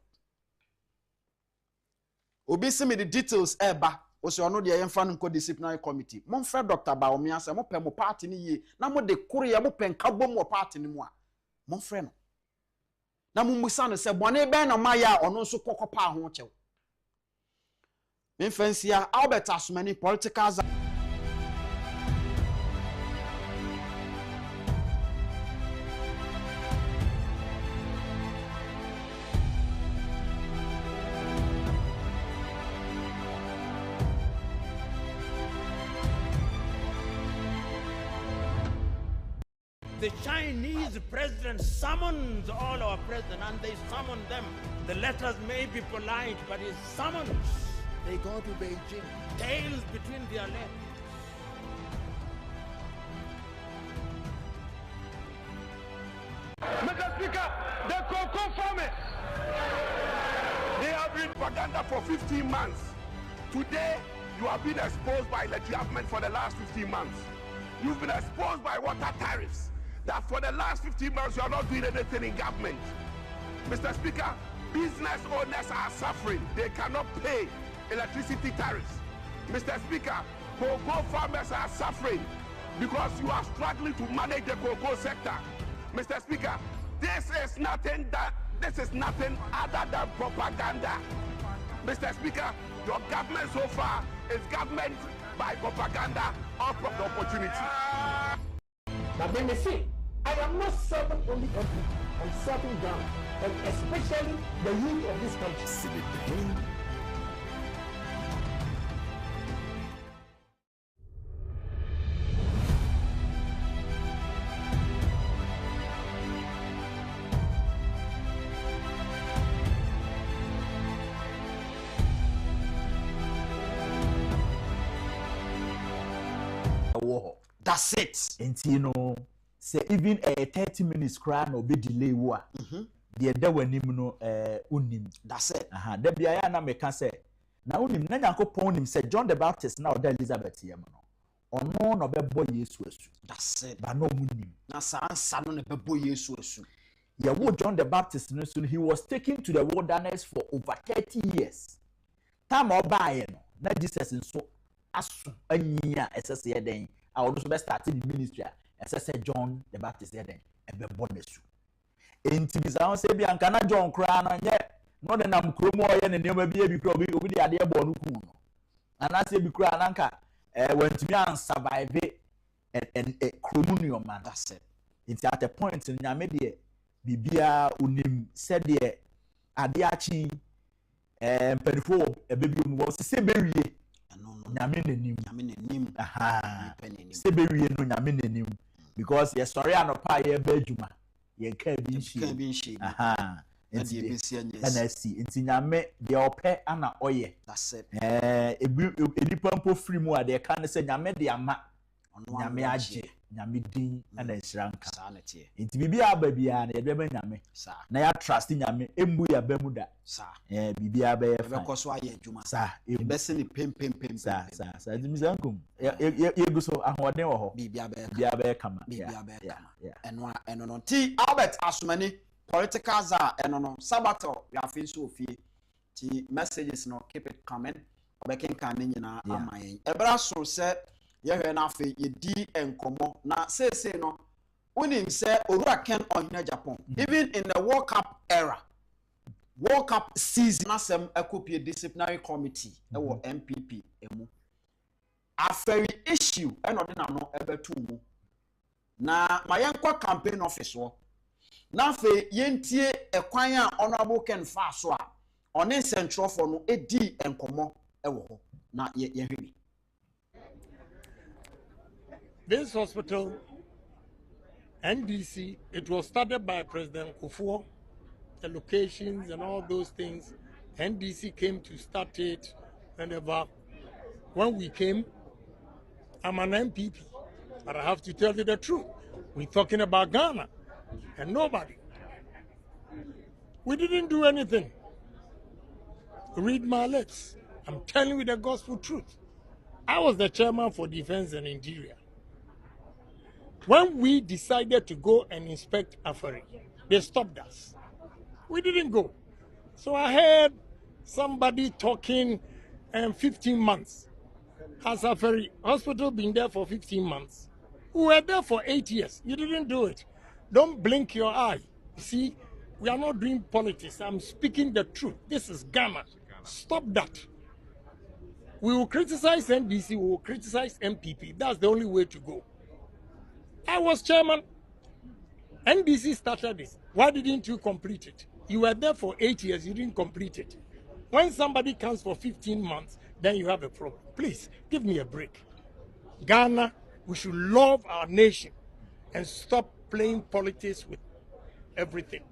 obi se me the details eba o se ono de yemfa nko disciplinary committee mon fa Dr. Baomia se mo pe mo party ne ye na mo de kore ye mo pe nkabom mo party ne mu a mon fa no na mo musa no se bone ben na maya ono nso kokopa ho chew Menfansia Albert Asumani political. The Chinese president summons all our presidents, and they summon them. The letters may be polite, but it's summons. They go to Beijing, tails between their legs. Mr. Speaker, the cocoa farmers, they have been propaganda for 15 months. Today, you have been exposed by the government for the last 15 months. You've been exposed by water tariffs. That for the last 15 months, you are not doing anything in government. Mr. Speaker, business owners are suffering. They cannot pay electricity tariffs. Mr. Speaker, cocoa farmers are suffering because you are struggling to manage the cocoa sector. Mr. Speaker, this is nothing other than propaganda. Mr. Speaker, your government so far is government by propaganda or opportunity. But let me say, I am not serving only country, I'm serving Ghana, and especially the youth of this country. See the pain. That's it. And you know, say even a 30 minutes cry no be delay wa. The other one no unim. That's it. The biaya na meka say na unim na Nyankopon nim say John the Baptist na oda Elizabeth yem no. Ono no bebo Yesu asu. That's it. Ba no munim. Na sa ansa no bebo Yesu asu. Yeah, John the Baptist no so he was taken to the wilderness for over 30 years. Time obaye no na Jesus nso asu anyia esese den. I also be started the ministry esese John the Baptist den ebebo nesu. Enti bisa say bi anka na John kra no nye no de nam kromo oye ne nema bi ebi kra obi de ade ebo no ku no. Ana say bi kra nanka wantimi an survive and kromunio man. That's it. It's at a point in nyame de bibia unim said de ade achi pedifo ebebi mu wo se bewie nyame nanim aha se bewie no nyame nanim because ye sorry anopa ye ba adwuma ye ka bi nshi aha nti nyame de ope ana oye. That's it. Edipa mpo free mu ade ka ne se nyame de ama nyame age nyame din ana nshranka nti bibia aba bia na ye be nyame na ya trust nyame embu ya ba mu da bibia ba ye fa be so aye adwuma be se ni pem nti mizankum ye go so ahoden wo ho bibia ba kama eno no ti Albert Asumani political za eno no sabato we afi so ofie ti messages no keep it coming obekin kan nyina amayen ebra so se ye na afi ye di enkomo na say no unim say Owura Ken Ohina Agyapong even in the World Cup era, World Cup season asem akopie disciplinary committee ewo MPP emu aferi issue eno de na no ebetu mu na mayenkwa campaign office wo na fe yentie ekwan a honorable Ken fa so a one central for no edi enkomo ewo ho na ye hwebi. This hospital, NDC, it was started by President Kufuor, the locations and all those things. NDC came to start it whenever. When we came, I'm an MPP, but I have to tell you the truth. We're talking about Ghana and nobody. We didn't do anything. Read my lips. I'm telling you the gospel truth. I was the chairman for Defense and Interior. When we decided to go and inspect Afari, they stopped us. We didn't go. So I heard somebody talking 15 months. Has Afari Hospital been there for 15 months? We were there for 8 years. You didn't do it. Don't blink your eye. See, we are not doing politics. I'm speaking the truth. This is Ghana. Stop that. We will criticize NDC, we will criticize MPP. That's the only way to go. I was chairman. NDC started this. Why didn't you complete it? You were there for 8 years, you didn't complete it. When somebody comes for 15 months, then you have a problem. Please, give me a break. Ghana, we should love our nation and stop playing politics with everything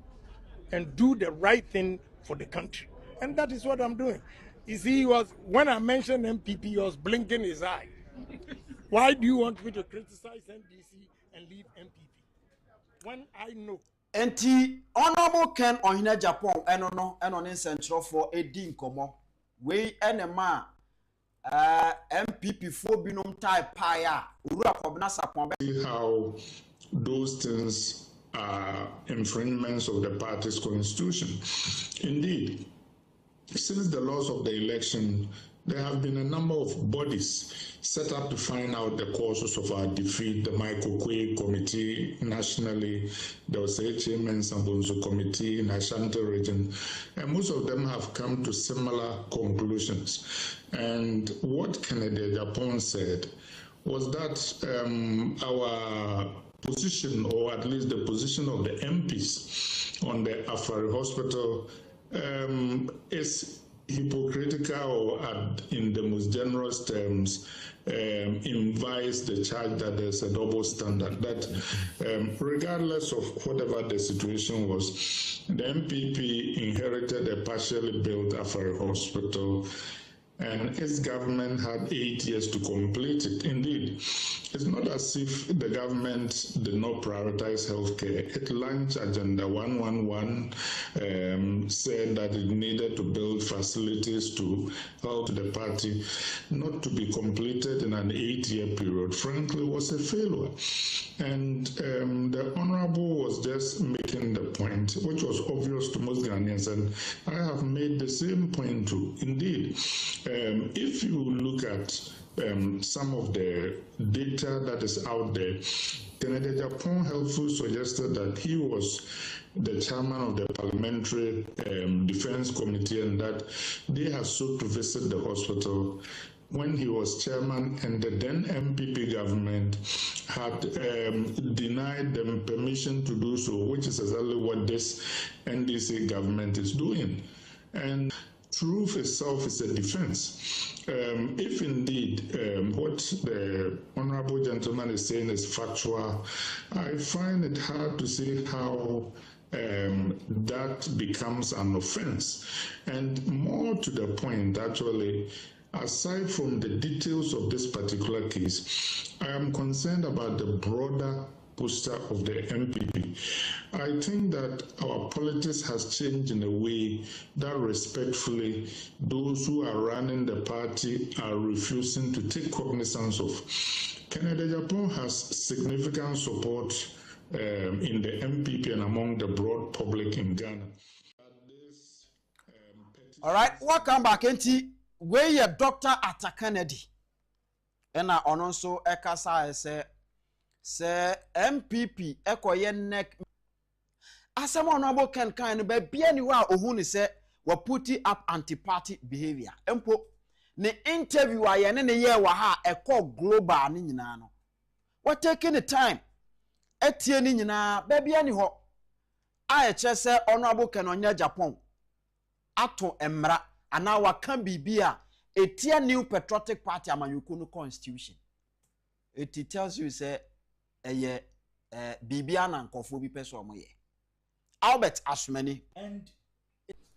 and do the right thing for the country. And that is what I'm doing. You see, when I mentioned MPP, he was blinking his eye. Why do you want me to criticize NDC and leave MPP? When I know. Enti honorable Ken Ohina Agyapong eno ne central for edi nkomo we enema MPP fo binom type paya Owura Kwabena Sapon. See how those things are infringements of the party's constitution. Indeed, since the loss of the election, there have been a number of bodies set up to find out the causes of our defeat. The Michael Quay Committee nationally, there was the HMN Sambonzo Committee in Ashanti region, and most of them have come to similar conclusions. And what Kencity Agyapong said was that our position, or at least the position of the MPs on the Afari Hospital, is hypocritical, or in the most generous terms, invites the charge that there's a double standard, that regardless of whatever the situation was, the MPP inherited a partially built Afari Hospital, and its government had 8 years to complete it. Indeed, it's not as if the government did not prioritize healthcare. It launched Agenda 111, said that it needed to build facilities to help the party, not to be completed in an 8-year period. Frankly, it was a failure. And the Honorable was just making the point, which was obvious to most Ghanaians, and I have made the same point too. Indeed, if you look at some of the data that is out there, Agyapong helpfully suggested that he was the chairman of the Parliamentary Defense Committee and that they had sought to visit the hospital when he was chairman, and the then MPP government had denied them permission to do so, which is exactly what this NDC government is doing. And truth itself is a defense. If indeed what the honorable gentleman is saying is factual, I find it hard to see how that becomes an offense. And more to the point, actually, aside from the details of this particular case, I am concerned about the broader poster of the MPP. I think that our politics has changed in a way that respectfully those who are running the party are refusing to take cognizance of. Agyapong has significant support in the MPP and among the broad public in Ghana. All right, welcome back into where your Dr. Atta Kennedy and I also ekasa say MPP ekoye nek asem honorable Ken kan ba bia ni wa ohu ni say we put up anti-party behavior empo ne interview aye ne ye wa ha ekọ global ni nyina no we taking the time etie ni nyina ba bia ni ho a eche say honorable Ken onya Agyapong ato emra ana wa kan bibia etia new patriotic party amanyuku no constitution it tells you say bibia na nkofo bi peso omoye Albert Asmani and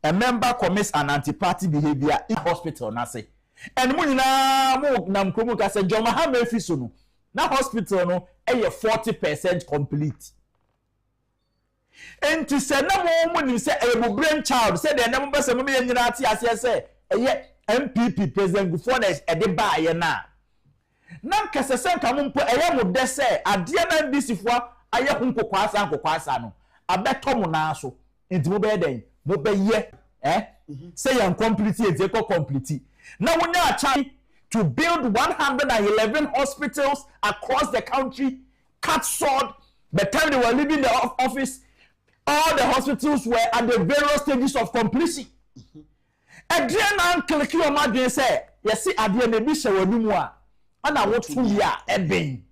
a member commits an anti-party behavior in hospital na say and mo nyina mo nam kromo ka say John Mahama efiso no na hospital no 40% complete and to say na mo nim say a brain child say the na mo be say mo me nyina ati ase say MPP president before that e de ba ye na kesesen kamumpo mo dese ade na ndisifo aye hunkokwasa no abeto mo na so enti mo be den mo be ye say yan complete e ko complete na wonya a chance to build 111 hospitals across the country, cut sword. By the time they were leaving the office, all the hospitals were at the various stages of completion. Adrian uncle Kio Madden said, yes, see, Adrian the Bishop or Nimua, and I want to be a being.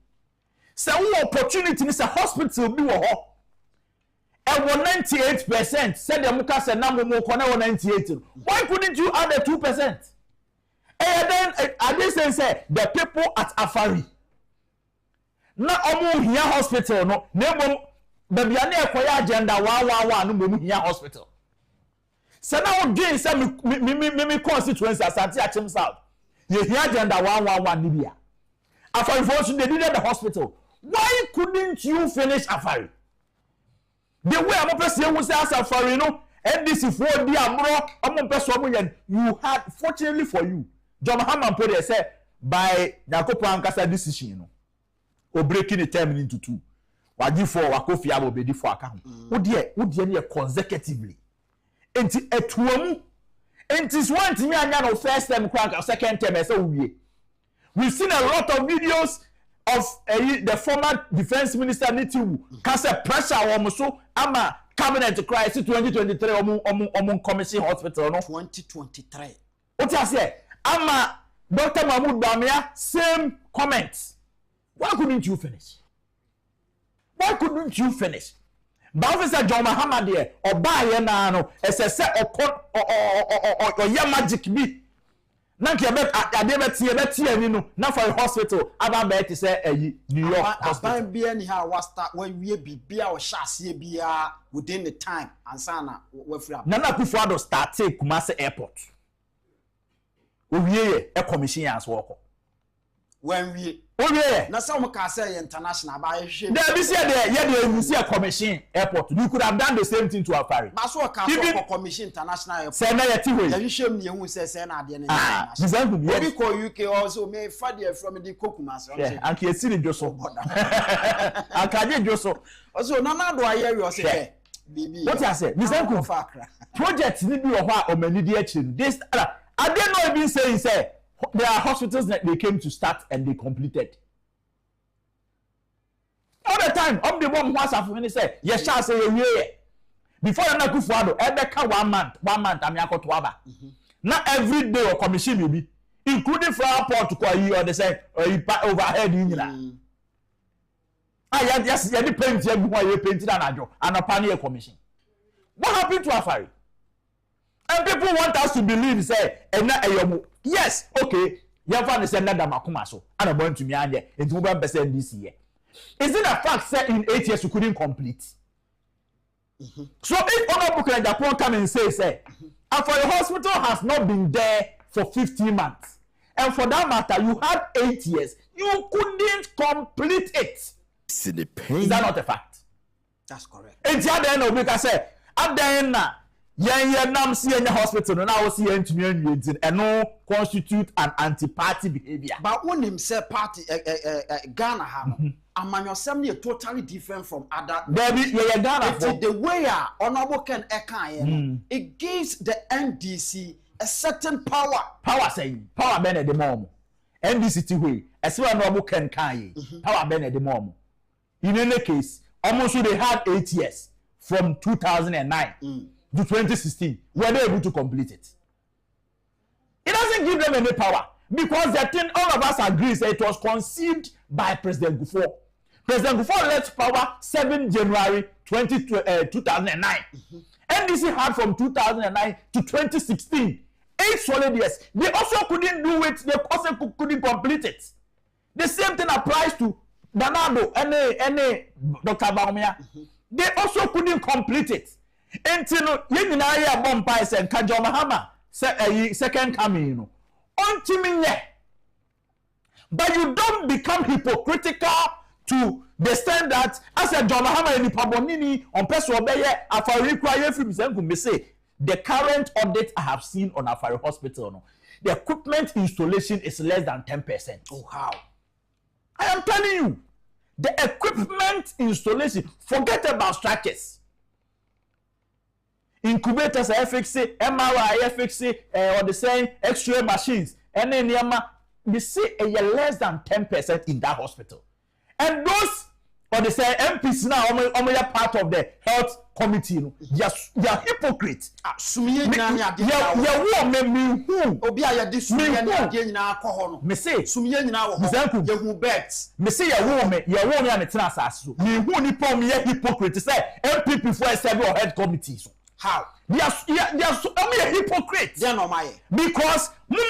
So, opportunity is a hospital be a 98% said the Mukas and number more 98. Why couldn't you add the 2%? And then I didn't say the people at Afari. Not almost here hospital, no, never baby acquire agenda 111 no here hospital. So now again, some me constituency as Agyapong South. You hear agenda 111 Libya. Afari force they needed the hospital. Why couldn't you finish Afari? The way I'm person who says Afari, no, and this is for the amro, I'm person you had fortunately for you. John Mahama put there say by Agyapong Kasa decision, you know, or breaking the term into two. Wadi for Akufo-addo be di for account. Wo dey consecutively. Enti etuamu. Enti is one thing anya no first term crank second term say we. We've seen a lot of videos of the former defense minister Nitiwu cast pressure on so ama cabinet crisis 2023 omo commission hospital no 2023. What you say? Ama Dr. Mahmoud Bamia same comments. Why couldn't you finish? Why couldn't you finish? But Officer John Mahama there or buy na no say or ya magic be. Nanke bet ade ni no na for hospital aba bet say New York hospital. Aban bia ni ha was start when we bibia o hyase bia within the time ansana we free. Nana Akufo-addo start Kumasi airport. owie e commission as work when we na some can say international by there be say there you see a commission airport you could have done the same thing to Afari but so can for commission international airport say na yeti we you shame me hu say na ade na example be we call UK also me father from the kokuma so and Kencity Joso akaje Joso also na do aye we say bibi what I say example project ni bi ho a omani di akiri this I didn't know even saying say there are hospitals that they came to start and they completed. All the time, the one who has a say, yes, shall say a year. Before an akufo-addo, every 1 month, I'm going to Aba. Not every day or commission will be, including flower pot to call you or the say, or you overhead in yes, you paint everyone you painted an adjo and a pioneer commission. What happened to Afari? And people want us to believe, say, and yes, okay, you have to send that Makumaso, and I'm going to me and it's 1% this year. Is it a fact that in 8 years you couldn't complete? So if Honorable Agyapong come and say, and for the hospital has not been there for 15 months, and for that matter, you had 8 years, you couldn't complete it. Is that not a fact? That's correct. It's at the end of it, I say, at the end now. Nam see any hospital now see and no constitute an anti-party behavior. But when him say party Ghana have Amanyo Assembly totally different from other. Baby, Ghana. It's the way Honorable Ken Ekan it gives the NDC a certain power. Power saying power ben at the mom. NDC way. As well Honorable Ken Kanye. Power ben at the mom. In any case, almost they had 8 years from 2009. To 2016, were they able to complete it? It doesn't give them any power because the thing all of us agree that it was conceived by President Gufo. President Gufo left power 7 January 2009. NDC had from 2009 to 2016 8 solid years. They also couldn't do it. They also couldn't complete it. The same thing applies to Danado and Dr. Baumia. They also couldn't complete it. Until you know, I bomb pies and Kajomahama second coming, you know. But you don't become hypocritical to the extent that as a John Mahama and Pabonini on Peso Bayer, Afari require from Zengu say the current audit I have seen on Afari Hospital, no, the equipment installation is less than 10%. Oh, how? I am telling you, the equipment installation, forget about structures. Incubators FXC, MRI FXC, or the same X-ray machines, and then we see a less than 10% in that hospital. And those, or the same MPs now, are part of the health committee. They are hypocrites. How? They are hypocrites. They are not my. Because you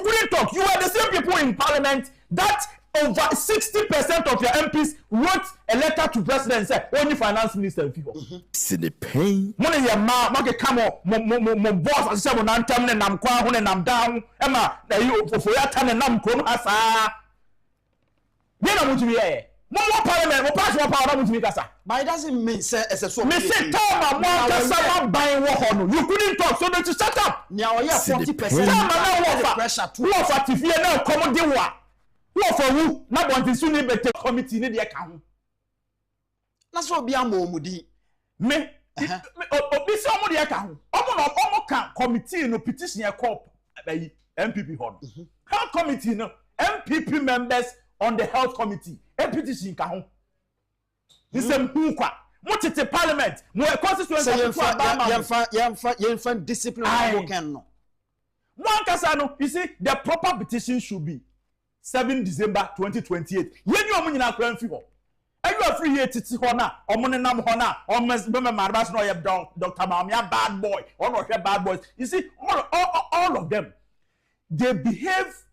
couldn't talk. You are the same people in parliament that over 60% of your MPs wrote a letter to president and said only finance minister people. See the pain. Money your market come on, my boss and say when I'm telling them I'm quiet when I'm down. Emma, you for your time and I'm come asa. Then I'm going to be here. More parliament, more pass more power to me kasa. But it doesn't mean say as a so. Me say tell my mom someone buying work on. You couldn't talk, so don't you shut up. Now yeah, 40%. Pressure too. What for if you now come dey wa. What for who? Na want to soon better committee ni dey ka ho. Na so bia momudi. Me obi say omo dey ka ho. Omo kan committee no petition e call MPP ho. Health committee no MPP members on the health committee. Petition ka ho. This is mukwa. Mutete parliament. Mo constituency yemfa discipline can no. One kasa no, you see the proper petition should be 7 December 2028. Yen you omo nyina kran fi ho. Ayu afri here titi ho na, omo ne nam ho na, omo be marabas no ye Dr. Mamia bad boy, or no bad boys. You see all of them they behave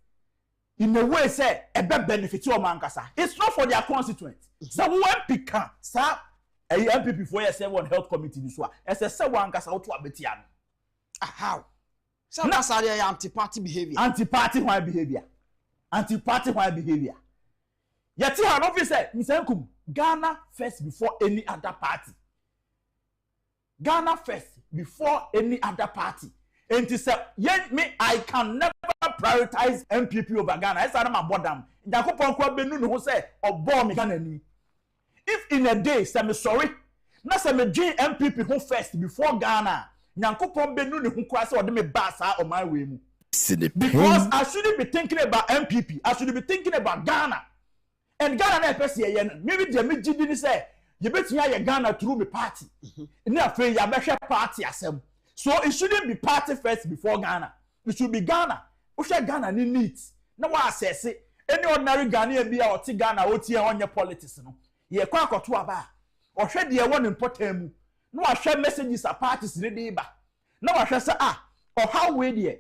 in a way say a better benefit to Mankasa. It's not for their constituents. So when Pika, sir, a MPP for a 7 health committee this one. As a 7 Kasa to a betian. How? So that's anti-party behavior. Anti-party behavior. Yet here an officer, Mr. Ghana first before any other party. Ghana first before any other party. And to say, me, I can never prioritize MPP over Ghana. I said, I'm a bodam. Agyapong kwa benu no say, or bomb Ghana ni. If in a day, say me sorry, na say me join MPP who first before Ghana. Agyapong benu no who kwa say or me basa on my way mu. Because I shouldn't be thinking about MPP. I should be thinking about Ghana. And Ghana na person here, maybe the me didn't say, you bet me Ghana through me party. Na fe ya behwe party asem. So it shouldn't be party first before Ghana. It should be Ghana. We share Ghana ni needs. Na wa assess it. Any ordinary Ghanaian be or ti Ghana o ti on your politics no. Ye kwa akoto aba. O hwe de won important mu. Na wa hwe messages a parties ni dey ba. Na wa hwe say or how we there.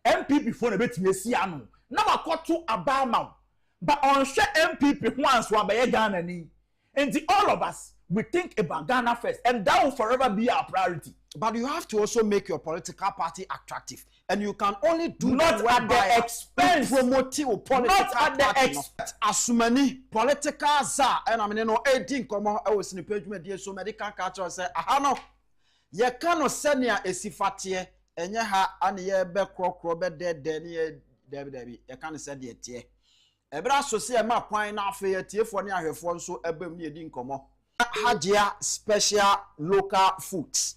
MPP for na betimi esi ano. Na wa akoto aba ma. But on share MPP once wa be Ghana ni. And all of us we think about Ghana first, and that will forever be our priority. But you have to also make your political party attractive, and you can only do not that at the expense. Promoting political Not at the expense. As many political za, and I mean no 18 come I was in the page media so medical culture say no. Ye cannot send ya esifatie enye ha ane ye be krokro be de ne debi ye can say de tie. Ebra so say ma kwan na afa ye tiefo ne ahwefo nso ebam ne edi nkomo. Hajia special local foods.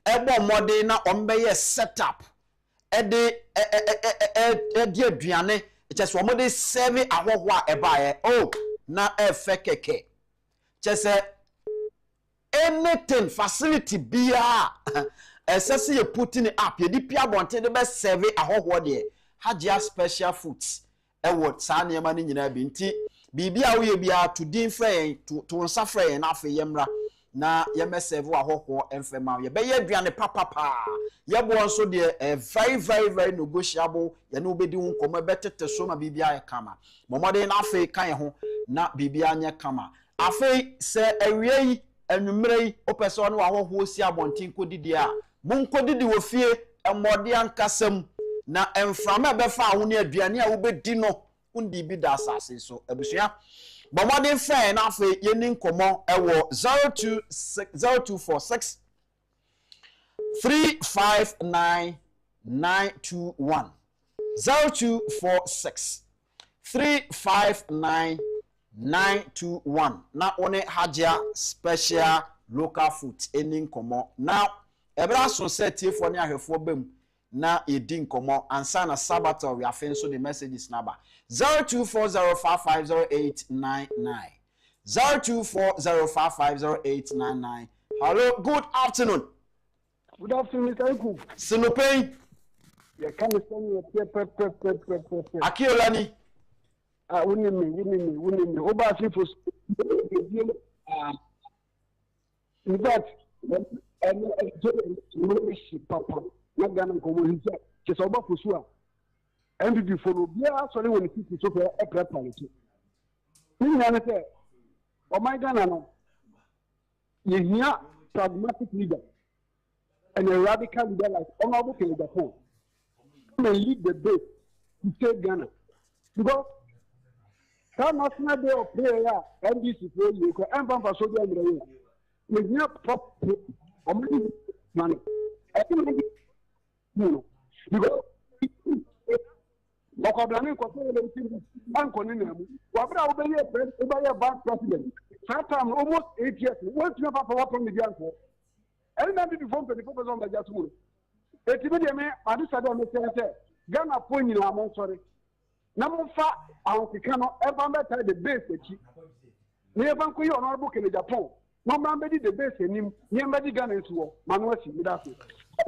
Ebo mode na ombeye setup. Ede aduane. Just one mode serve ahwohwa ebaye. Oh, na efekeke. Just anything facility biya. Esese you put in up. You di pia bonte de be serve ahwohwa de. Hajia special foods. Ewo sa niyama ni nyina bi nti bibia wo ye bia to din frɛ to nsa frɛ na afa yemra na yemeseve ahoho emfema ye be ye aduane papa ye bo nso de very negotiable ye no obedi hu nkomo betete so ma bibia ye kama momode na afa kan ho na bibia anya kama afa se awie yi anwumre yi opese ono ahoho si abontin kodidi a mon kodidi wo fie emode ankasam na emframa befa ho ne aduane a wo bedi no undi bi da asase so abusua bomodin fan na afa yeni nkomo ewo 0246 359 921 0246 359 921 na one Hajia special local food eni nkomo now ebra so set for ne ahwefo bam na edi nkomo ansa na sabato we afen so the messages number 0240550899 0240550899. Hello, good afternoon. Good afternoon, Mr. Eku. Sinopei. You can't send me a paper. Akiolani. Winning me. Oba for in fact, Papa, not Ghana community. Just over for sure. MPP follow. Yeah, sorry when it is so for a preparatory. Oh my Ghana, you are pragmatic leader and a radical leader like Honorable Agyapong. Come and lead the base to save Ghana. Because some national day of prayer, NDC prayer, you can empower for soldier in the way. With no proper money. I think no. Because Bokobani Kotel Ankonina, Wabra obey a bad president. Sometimes almost 8 years. Once you have a from the Janko, and then before the focus on the Jasmine. Etimedia, I decided on the Senator, Ghana point in Amon, sorry. Number 5, Ankano, ever met the base. Near Banco, Honorable Agyapong. No man made the base in him, near Medigan and so Manuasi, Midasi.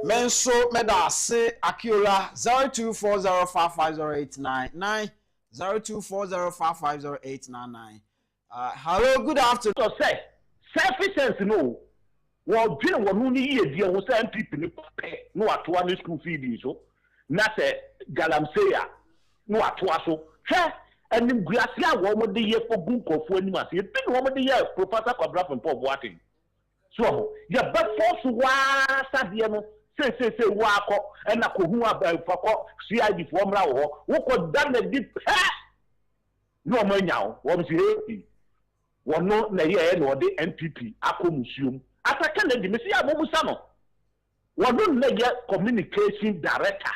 Menso Medase Akiola 0240550899 0240550899. Hello, good afternoon. So say selfish sense no. Well, dream what no need year we say people no atwa no school fees so. Na say galamseya no atwa so. Say and nim guasia wo mo de ye for gunkofo anim ase. E bin wo mo de ye professor Kwabra from Pop Watin. So ya but force wa sadie no say wako ena ko hu abafako CID fo mra wo wo dan na di pa no manyao wo bi he wono na ye na ode NPP akomusium ataka na di mesi amomusa no wono na ye communication director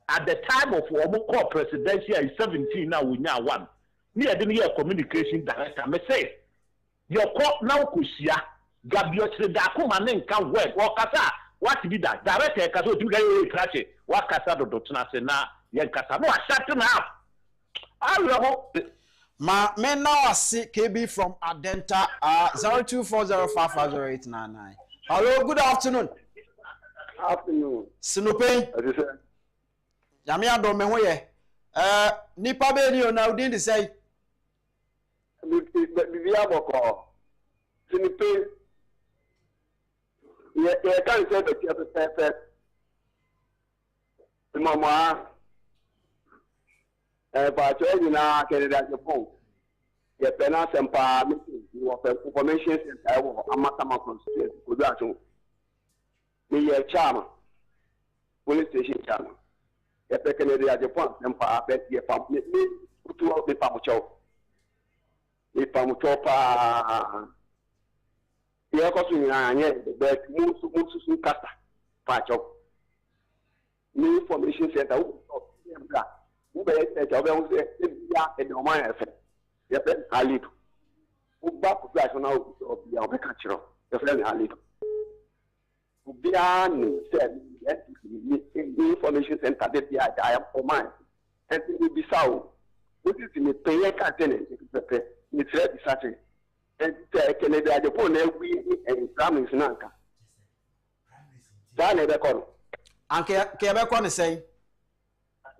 at the time of Omo presidential in 17 now we nya one me e dey communication director me say your court now kusia gabio chire da ko ma ne nka word wo kasa what be that director kasa o tuga ye krache wa kasa do tuna se na ye kasa no shut na ma me now asi KB from Adenta 0240550899. Hello, good afternoon. Afternoon. Sinupe. Yami ado me ho ye. Nipa be ni ona udin de say. Bibi aboko. Sinupe. Ye kan say the perfect. Mama but you na Kencity Agyapong. Ye pena sempa meeting wo information center wo amatama constituency kodu aso. Me ye chairman. Police station chairman. Ye pe Kencity Agyapong sempa bet ye fam me kutu o be pamucho. E pamucho pa ye ko su anye bet musu kasa pa chok. Me information center wo be say job e say ya e do man efe ye be halido u ba population na o bia o be ka chiro e fe ni halido u bia ni say information center de bia I am for man e ti bi sawo o ti ni peye ka tene pepe ni tre bi sache e te Kencity Agyapong na wi e exam is nanka da ne be ko Anke ke be ko ni say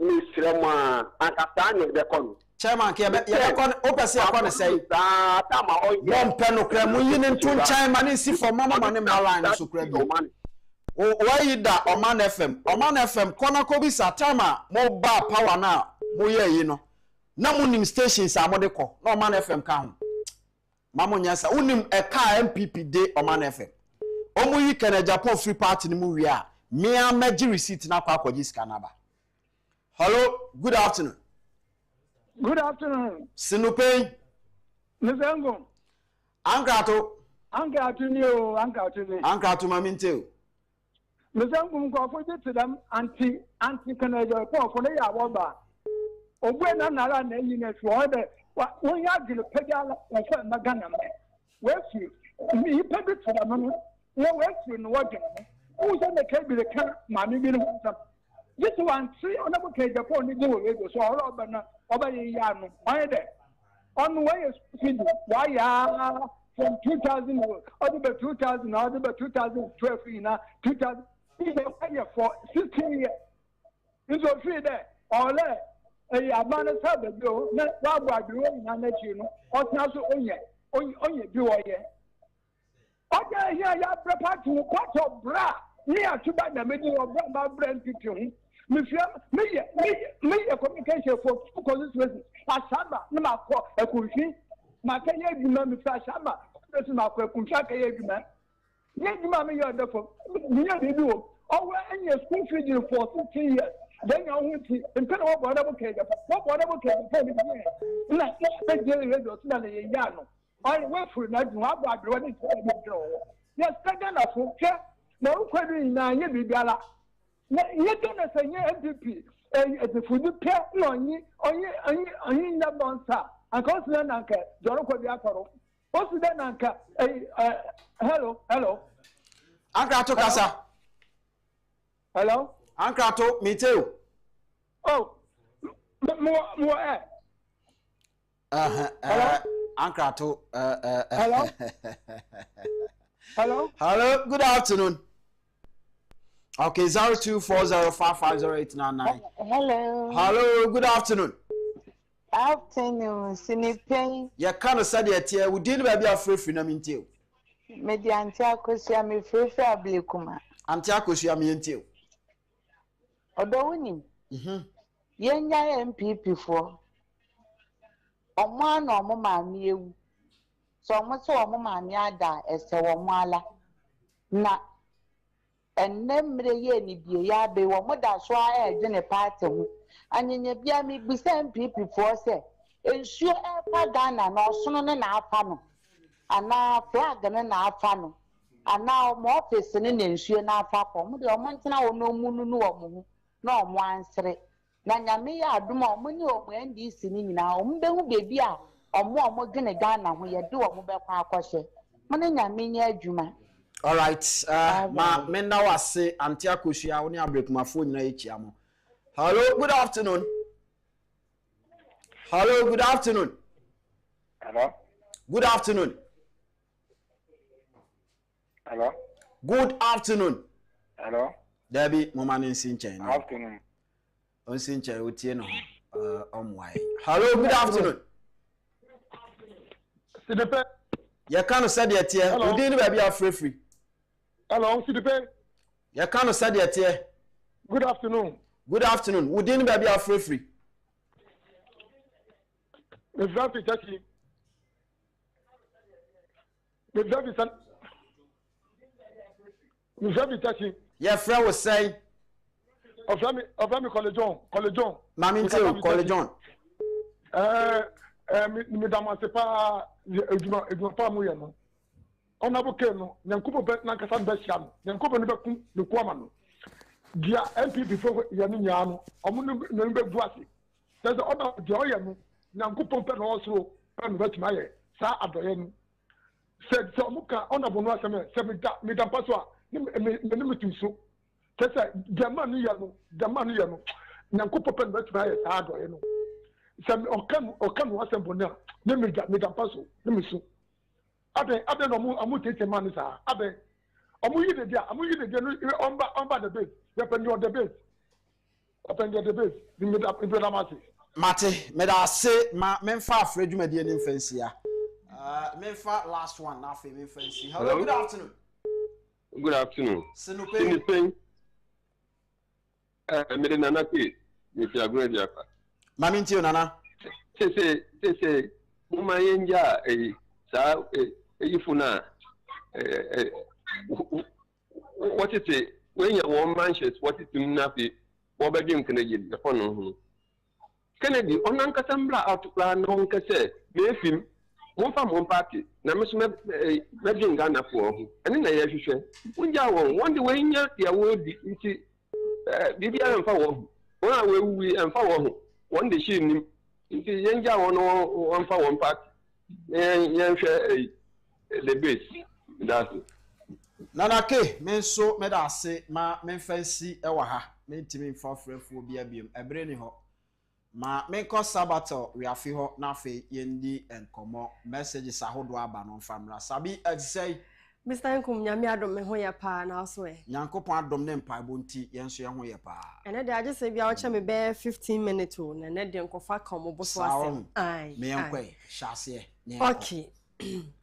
Mr. Ma, Ankatani de Con. Chairman, Kebekon, Opus, I say, one penocram, we in 2 China, see for Mama Money Malan, so crab. Oh, why you that Oman FM? Oman FM, Konakobisa, Tama, more bar power now, Moye, you know. No moon stations are Modeco, no Man FM count. Mamonia, unim a car MPP day Oman FM. Omo you can a Japan free party in the movie. Mea Major receipt now, Kakojis Canaba. Hello, good afternoon. Good afternoon. Sinupe. Mzango. Ankato. Ankato niyo, ankato ni. Ankato maminteo. Mzango mko to them anti Canada for the yawoba. Ogwe na nara na yine so de won ya gile pegala na fa magana me. We fi mi pebe to them no. We fi no wode. Who say the can be the can mami bi no. This one, 3 on the Agyapong ni go we go so all over na over ya no. Why there? On way is why ya from 2000 or the 2000 or the 2012 na 2000 for 16 years. It's all free there. All there. A man said the bill, not what we na na chi no. O na so onye bi wo ye. Okay, here ya prepare to quite of bra. Near to buy the middle of my brand people. Me communication for 2 constituencies. Asamba, no ma ko ekunfi. Ma ka ye djuma mi fa asamba. So ma ko ekunfi ka ye djuma. Ye djuma me yo defo. Me ye bi wo. Owe enye school fees for 15 years. Then you want to impede what whatever case. What whatever case for me. Na be je radio so na ye ya no. All way for na djuma ba do ni to. Yes, stand na for che. Na ukwadu na ye bibiala. You don't say MPP, the food pay only number and consider Nanka, Joroko Biakaro. What's the Nanka? Hello. Ankato Casa. Hello? Ankato, me too. Oh, more. Ankato. Hello, good afternoon. Okay, 0240550899. Hello, good afternoon. Afternoon, Sinupe. Ya kana sadi atie, we did baby afrefi na mintio. Medi anti akosia me frefe ablekuma. Anti akosia me ntio. Odo woni. Yenya MPP fo. Omo ana omo maami ewu. So omo so omo maami ada ese wo mo ala. Na and nemre ye ni bi ya be wo moda so a e ne party ho anyenya bia mi bi sem people for say ensuo e pa Ghana na osono ne na afa no ana flag ne na afa no ana mo office ne na ensuo na afa ko mo de o ntena wo no mu nu wo mo ho na o mo ansere na nyame ya adom o mo ni o mo NDC ni nyina o mo be hu bebi a o mo gene Ghana ho ye de o mo be kwa akɔhye mo ne nyame nya adwuma. All right, ma menda wase anti akoshia woni abrekumafo nyina yechia mo. Hello, good afternoon. Hello, good afternoon. Hello. Good afternoon. Hello. Good afternoon. Hello. Debbie, mama nsinchen. Afternoon. Onsinchen otie no omwai. Hello, good afternoon. Sidipe. You can't say the tie. We didn't be free. Hello, Sidipe. You can't say the tie. Good afternoon. Good afternoon. We didn't be free. Mr. Chachi. Mr. Chachi. Your friend was saying. Of me, College John. Mami too, College John. Madame, c'est pas pas mouillé, non. On a beaucoup, non. Nyankupo bet na kasa besiam. Nyankupo ne bekum ne kwama no. Dia MP before ya ni nya no. Omu ne be buasi. Say the order dia oye no. Nyankupo pe no osoro. Pe no betima ye. Sa adoye no. Said so muka ona bonu aseme. Se me da paso a. Me mutuso. Say dia man no ya no. Dia man no ya no. Nyankupo pe no betima ye sa adoye no. Some okan wasn't bona. Let me paso. Let me so. Abe no amu tete man sa. Abe amu yi de dia on the base. You pen your debate. Open your debate. The mate. Mate, me da say ma memfa afredwuma die ne mfansi ya. Memfa last one na fe me mfansi. Hello, good afternoon. Good afternoon. Sinupe. Me de nana pe. Me fi agro dia pa. Mami nti onana. Say mama yenja sa ifuna what is it when you want manches what is nafi what be dim kana yid the phone hu Kennedy onan kasambla out plan no nkase me fim mo fa mo party na me so me bin Ghana for hu ene na ye hwehwe unja won de we nya ya wo di nti bibia emfa wo hu won a we wi emfa wo hu won de shi nim nti yenja won fa won party yen hwe the base that's it. Nana ke me so me da se ma me fancy e wa ha me ntimi mfa frefo bia biem ebre ni ho ma me ko sabato we afi ho na fe yendi enkomo messages ahodo aba no famra sabi say Mr. Nkum nyame adom me ho ye pa na so e Nyankopon adom ne mpa bonti yenso ye ho ye pa ene de age se bia wo che me be 15 minutes o na ne de nkofa ka mo bo so asem ai me yankwe hyase okay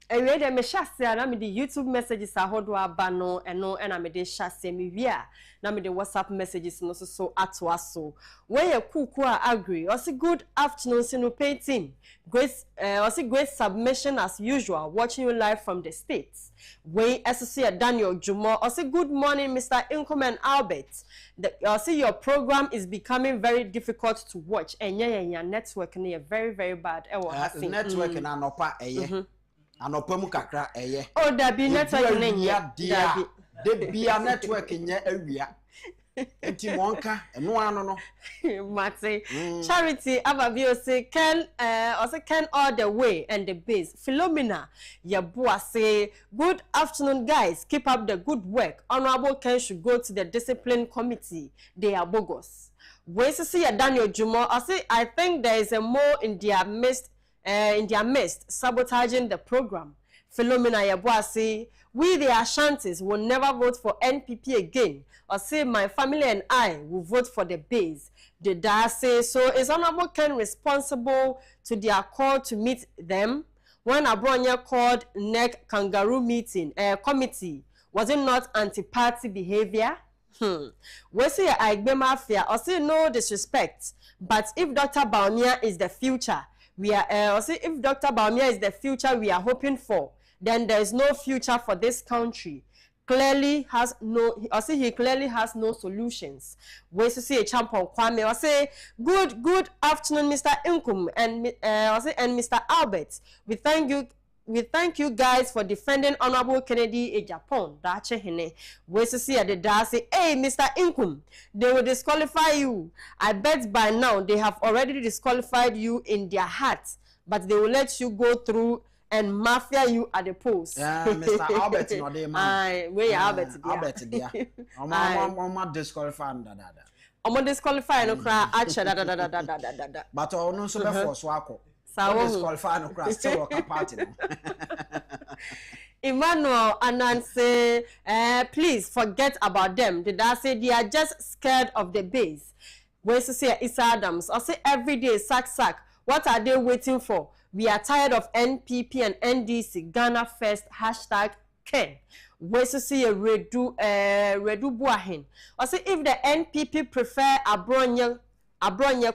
ewe de me hyase na me de YouTube messages ahodo aba no eno na me de hyase me wi a na me de WhatsApp messages no so ato aso we ye kuku a agree o say good afternoon sinu painting great submission as usual watching you live from the States we associate Daniel Jumo o say good morning Mr. Inkom and Albert see your program is becoming very difficult to watch and your network na very very bad network na nopa anopa mu kakra eye oh da bi network na nya de bia network nya awia enti monka eno ano no mate Charity ababio say can all the way and the base Philomena Yabua say good afternoon guys keep up the good work honorable Ken should go to the discipline committee they are bogus we see Daniel Jumo I think there is a more in their midst sabotaging the program Philomena Yabua say we the Ashantis will never vote for NPP again or say my family and I will vote for the base. The DA say so is Honorable Ken responsible to their call to meet them when Abronya called NEC kangaroo meeting committee was it not anti-party behavior? We say Igbe Mafia or say no disrespect but if Dr. Baumia is the future we are or say if Dr. Baumia is the future we are hoping for then there is no future for this country. clearly has no, I say he clearly has no solutions. We see a champion Kwame. I say good afternoon, Mr. Inkum and I say and Mr. Albert. We thank you guys for defending Honorable Kennedy Agyapong. Dache hene. We see at the da say, hey, Mr. Inkum, they will disqualify you. I bet by now they have already disqualified you in their hearts, but they will let you go through and mafia you at the post. Mr. Albert, no, they man. Where Albert? Albert, dear. I'm disqualified. I'm disqualified. No cry. Acha. But I no so before swako. Disqualified no cry. Still work a party. Emmanuel Ananse, please forget about them. Did I say they are just scared of the base? Where's to say Issa Adams? I say every day sack. What are they waiting for? We are tired of NPP and NDC. Ghana first. #Ken. Where's to see a redu buahin? I say if the NPP prefer Abronya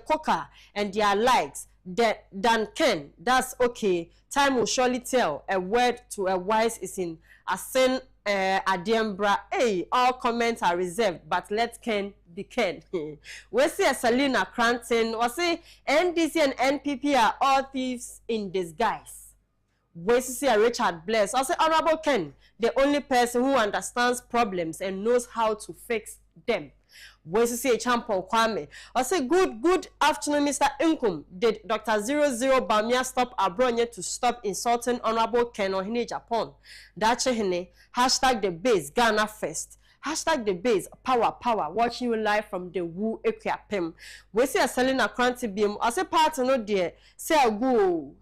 Coca and their likes than Ken, that's okay. Time will surely tell. A word to a wise is in a sin. Adiembra. Hey, all comments are reserved, but let Ken be Ken. We see a Selina Cranton. We say NDC and NPP are all thieves in disguise. We see a Richard Bless. I say Honorable Ken, the only person who understands problems and knows how to fix them. We see a champion Kwame. I say good afternoon, Mr. Inkum. Did Dr. 00 Bamia stop Abronya to stop insulting Honorable Ken or Hine Japan? Dache hene. #the base Ghana first. #the base power. Watching you live from the Wu Equiapem. We see a Selina Cranty beam. I say part no dear. Say a go.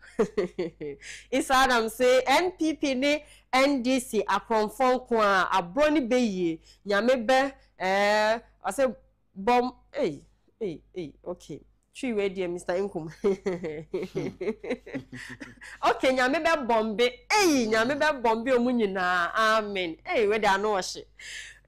It's Adam say NPP ne NDC a confirm kwa Abroni beye. Nyamebe I say bomb. Hey, okay. Three way dear Mr. Inkum. Okay, nyamebe bombe. Hey, nyamebe bombe omunyina. Amen. Hey, where they are no shit.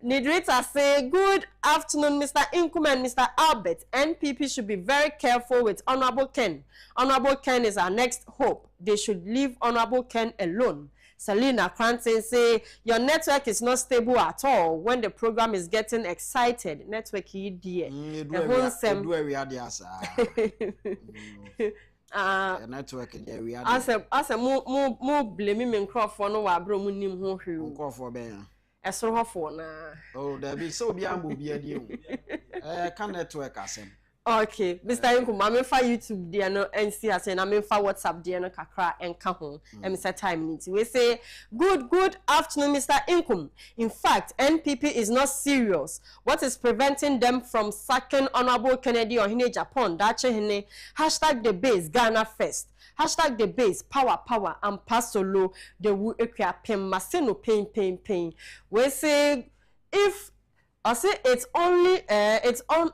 Nidrita say, good afternoon, Mr. Inkum and Mr. Albert. NPP should be very careful with Honorable Ken. Honorable Ken is our next hope. They should leave Honorable Ken alone. Selina Cranton say, your network is not stable at all when the program is getting excited. Network dear. Network as a more blaming me Crawford no wa bro mu nim ho hwe. Crawford ben. Esoro ho na. Oh, there be so be ambo be ade. Can network asem. Okay, Mr. Inkum, I'm for YouTube there no NC as and I'm for WhatsApp there no kakra enka ho. Mr. Time need. We say good afternoon, Mr. Inkum. In fact, NPP is not serious. What is preventing them from sacking Honorable Kennedy or Hine Japan? Dache hene #the base Ghana first. #the base power and pasolo the Wu Equiapem Maseno pain. We say if I say it's only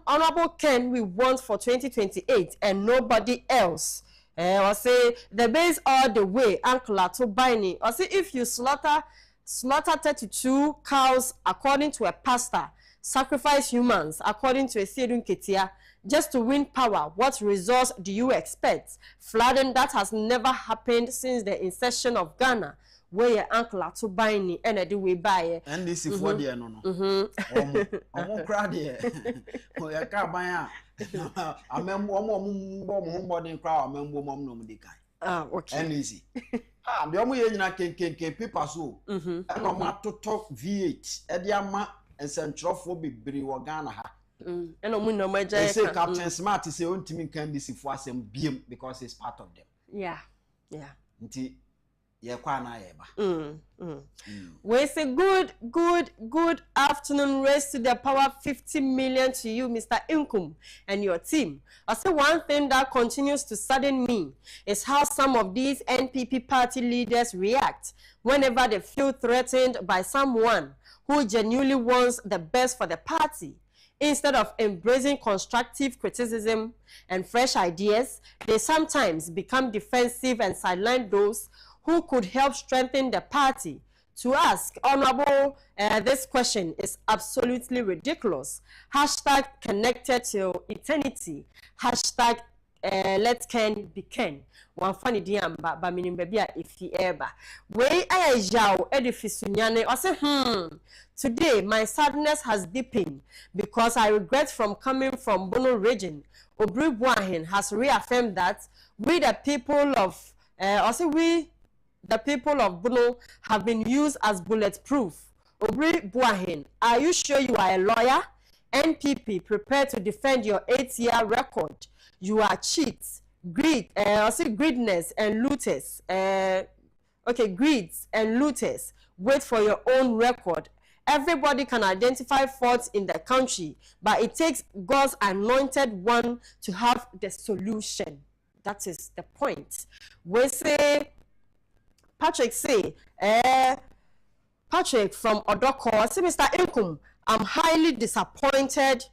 Honorable Ken we want for 2028 and nobody else. I say the base all the way Uncle to Bini. I say if you slaughter 32 cows according to a pastor, sacrifice humans according to a Sedun Ketia just to win power, what results do you expect? Flooding that has never happened since the inception of Ghana. Where your uncle to buy ni and do we buy it? And this is for the no. I'm crowd here. Oh, ya can't buy it. I remember one body crowd, I remember mom no medical. Okay. And easy. The only can paper so. And I'm to talk V8. Ediama and Central for be Ghana. And no my they say Captain Smart is the only can this for some beam because it's part of them. Yeah. We say good afternoon, raise to the power 50 million to you, Mr. Inkum, and your team. I say one thing that continues to sadden me is how some of these NPP party leaders react whenever they feel threatened by someone who genuinely wants the best for the party. Instead of embracing constructive criticism and fresh ideas, they sometimes become defensive and sideline those who could help strengthen the party. To ask, Honorable, this question is absolutely ridiculous. #connected to eternity. let Ken be Ken. One funny diamba, but meaning baby if he ever. Way I yaw edifice sunyane, or say, today my sadness has deepened because I regret from coming from Bono region. Obri Buahin has reaffirmed that we the people of, the people of Bono have been used as bulletproof. Obri Buahin, are you sure you are a lawyer? NPP, prepare to defend your 8-year record. You are cheats, greediness and looters. Greeds and looters. Wait for your own record. Everybody can identify faults in the country, but it takes God's anointed one to have the solution. That is the point. We say, Patrick say, Patrick from Odoko, say, Mr. Inkum, I'm highly disappointed.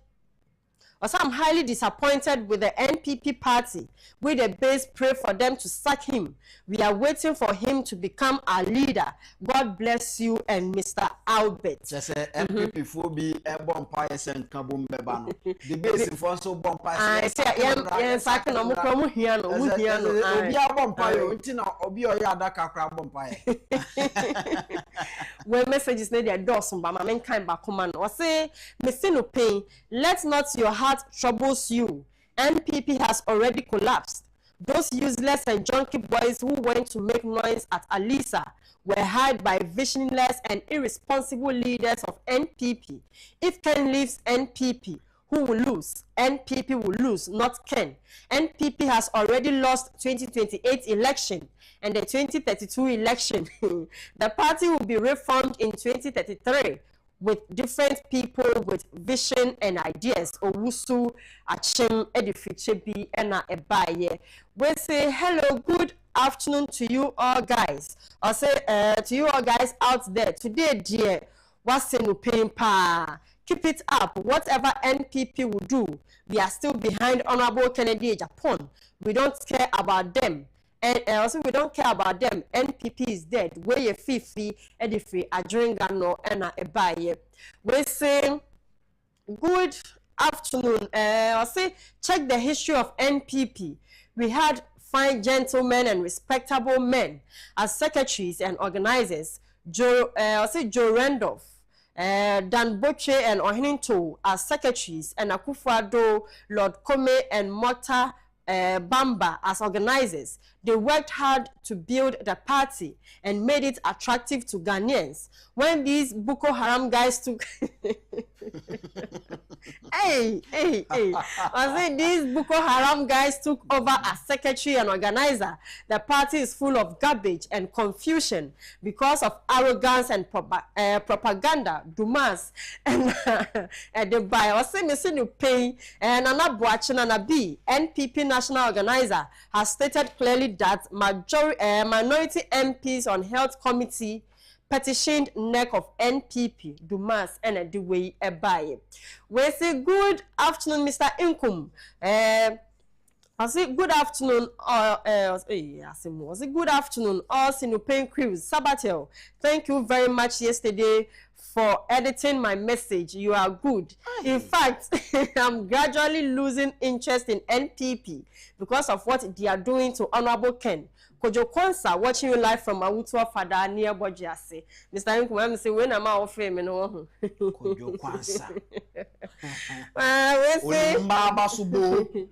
I'm highly disappointed with the NPP party. We the base pray for them to sack him. We are waiting for him to become our leader. God bless you and Mr. Albert. Just NPP for be a bonfire and kabum bebano. The base for so bonfire. I say, yes, I can almost come here. Obi a bonfire, Obi or Yadaka crab bonfire. When messages need a dozen, but my mankind back command or say, Mr. No pain, let not your heart troubles you. NPP has already collapsed. Those useless and junkie boys who went to make noise at Alisa were hired by visionless and irresponsible leaders of NPP. If Ken leaves NPP, who will lose? NPP will lose, not Ken. NPP has already lost 2028 election and the 2032 election. The party will be reformed in 2033 with different people with vision and ideas. Owusu, Achem, Edifichebi, Ena Ebaye. We say hello, good afternoon to you all guys. I say to you all guys out there. Today, dear, what's in pain pa? Keep it up. Whatever NPP will do, we are still behind Honorable Kennedy Agyapong. We don't care about them. And also we don't care about them. NPP is dead. Where ye fifi edifi adringano and a baye. We say good afternoon. I say check the history of NPP. We had fine gentlemen and respectable men as secretaries and organizers. Joe Randolph, Dan Boche and Ohininto as secretaries, and akufo-addo, Lord Kome and Mota Bamba as organizers. They worked hard to build the party and made it attractive to Ghanaians. When these Boko Haram guys took I say these Boko Haram guys took over as secretary and organizer, the party is full of garbage and confusion because of arrogance and propaganda, Dumas and the buy or say missing pay and Anabuachin NPP national organizer has stated clearly that minority MPs on health committee petitioned neck of NPP, Dumas, and the way a buy. We say good afternoon, Mr. Inkum. I say good afternoon, I say good afternoon, all Sinupain crews. Sabatel, thank you very much yesterday for editing my message. You are good. In fact, I'm gradually losing interest in NPP because of what they are doing to Honorable Ken. Kojo Kwansa, watching you live from Awutua Fada near Bojiase. Mr. Inkum, I'm saying when I'm out of fame, no. Kojo Kwansa. We say Baba Subo.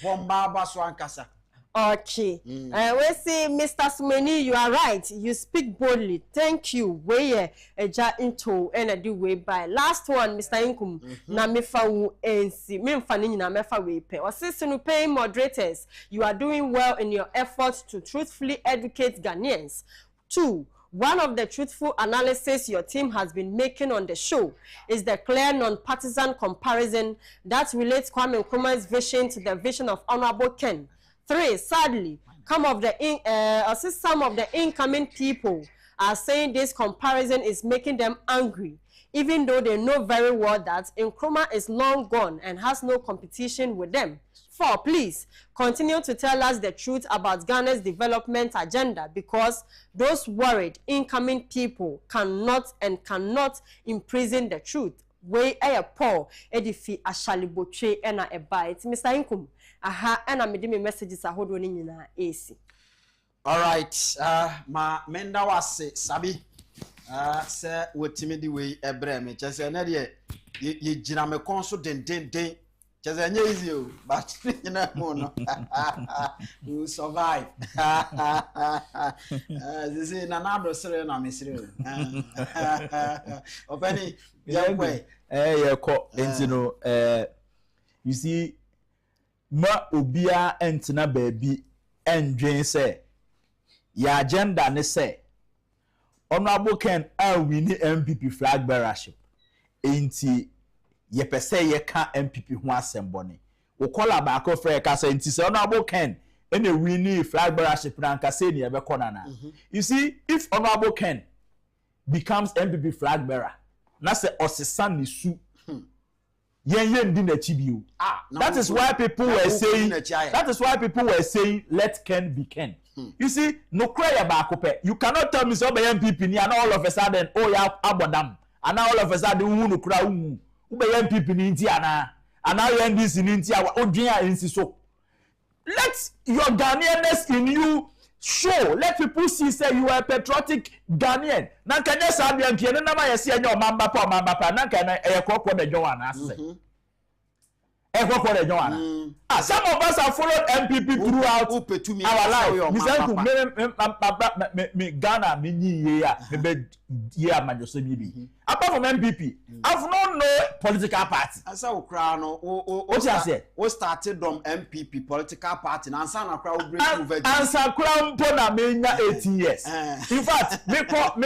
Bombaba Swankasa. Okay. We say, Mr. Sumeni, you are right. You speak boldly. Thank you. We eja into and a do way by. Last one, Mr. Inkum. Na mefa wu ensi. Me mfani na mefa we pe. Or say Sinupain moderators, you are doing well in your efforts to truthfully educate Ghanaians. 2. One of the truthful analysis your team has been making on the show is the clear non-partisan comparison that relates Kwame Nkrumah's vision to the vision of Honorable Ken. 3. Sadly, some of the incoming people are saying this comparison is making them angry, even though they know very well that Nkrumah is long gone and has no competition with them. 4. Please continue to tell us the truth about Ghana's development agenda, because those worried incoming people cannot imprison the truth. we a Paul edifi ashalibotwe ena eba it Mr. Inkum aha ena me de me messages ahodo ni nyina AC. All right, ma menda wase sabi se wotimi di we ebre me chese na de ye gina me kon so den chese nya easy o but you know you survive. This is nanado sere na me sere openi ya kwe ye ko entino you see ma obia entina baabi endwen se ya agenda ne say Honorable Ken win MPP flag bearership enti ye pese ye ka MPP ho asembone wo call back of ka say enti say Honorable Ken ene win flag bearership na nka say ne be konana. You see, if Honorable Ken becomes MPP flag bearer na say osesan ne su yen ndi na chibio. That is why people were saying let Ken be Ken. You see, no cry about you cannot tell me so by MPP ni and all of a sudden ya abodam and all of a sudden no cry ube MPP ni nti ana and now NDC ni nti odwin insi so. Let your Ghanaianness in you show. Let people see say you are a patriotic Ghanaian. Na kanya sa bia mpie na ma yesi anya omamba pa na kana ekokwo da dwon ana ase. Some of us have followed MPP throughout our life. Me Ghana, me year, apart from MPP, I've not no political party. As I crown, what I said, what started from MPP political party, and some crowd break over. Answer crown pona me 18 years. In fact, me coach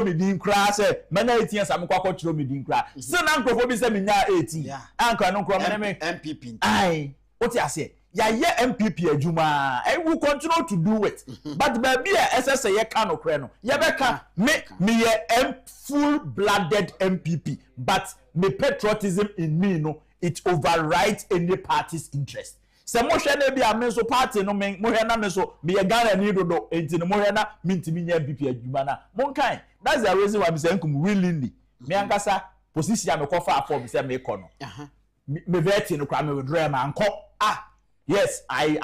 me din crass, many 18 years, I'm coach me din crass. Son uncle for me 18. Uncle, no MPP. Aye, what I say? Ya MPP Ajuma. I will continue to do it. But baby, SSA ye can no. Ya beka me full-blooded MPP. But me patriotism in me no, it overrides any party's interest. Se mo hwe na bia me so party no me mo hwe na me so me ye Ghana ni dodo enti no mo hwe na mintimi nya MPP Ajuma na. Mon kan. That's the reason why me say nkum willingly. Me ankasa position me kofa for me say me ko no. Me veti no kwa me withdraw manko. Yes, I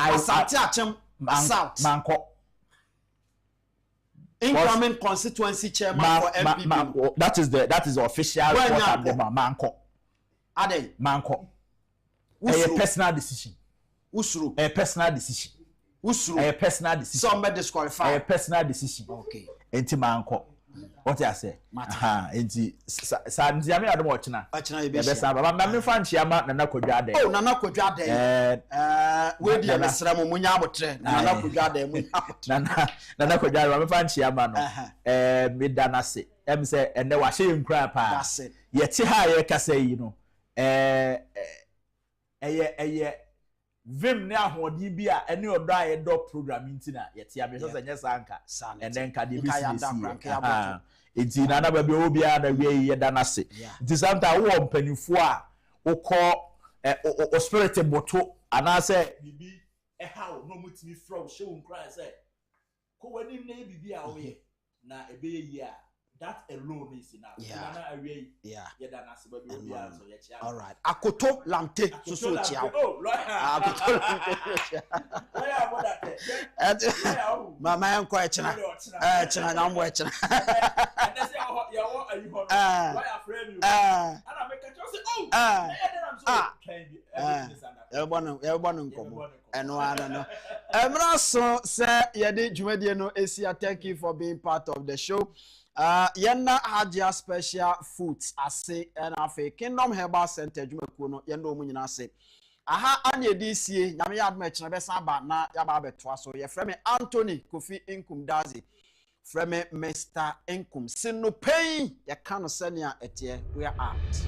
manko. Incoming constituency chairman for MPP. That is the official manko. Ade manko. A personal decision. Usuru. A personal decision. Usuru. A personal decision. Somebody disqualified. A personal decision. Okay. Enti manko. What I say? Enti sa ndiame adom ochina. Ochina ye be sha. Ba me fan chiama Nana Kodwade. Oh, Nana Kodwade. We di mesra mo munya abotre. Nana Kodwade munya abotre. Nana Kodwade ba me fan chiama no. Me danase. Em say ene wa hye nkura pa. That's it. Ye ti ha ye kasa yi no. Eye vim ne ahodi bi a ene odo a ye do program ntina ye ti abe so nya sanka ene nka de bi si enti na ba bi obi a na we ye danase enti santa wo mpanifo a wo ko o spirit boto anase bibi how no mutimi from show nkra say ko wani na bibi a wo ye na ebe ye a that alone is enough. Yeah. All right. Akoto lante so chia. Oh, Akoto lante. Mama en ko echina. Echina na mo echina. And they say you are you why afraid you? And I make a say everyone nkomo. Eno ana no. Emra so say ye de dwumadie no esia. Thank you for being part of the show. Yenna Hajia Special Foods ase and afe Kingdom Herbal Center dwumakuo no yenna omu nyina ase aha anye DCA nyame yad me chene besa ba na ya ba beto so ye frame Anthony Kofi Inkum Dazi frame Mr. Inkum sino pein ye ka no senia etie we are out.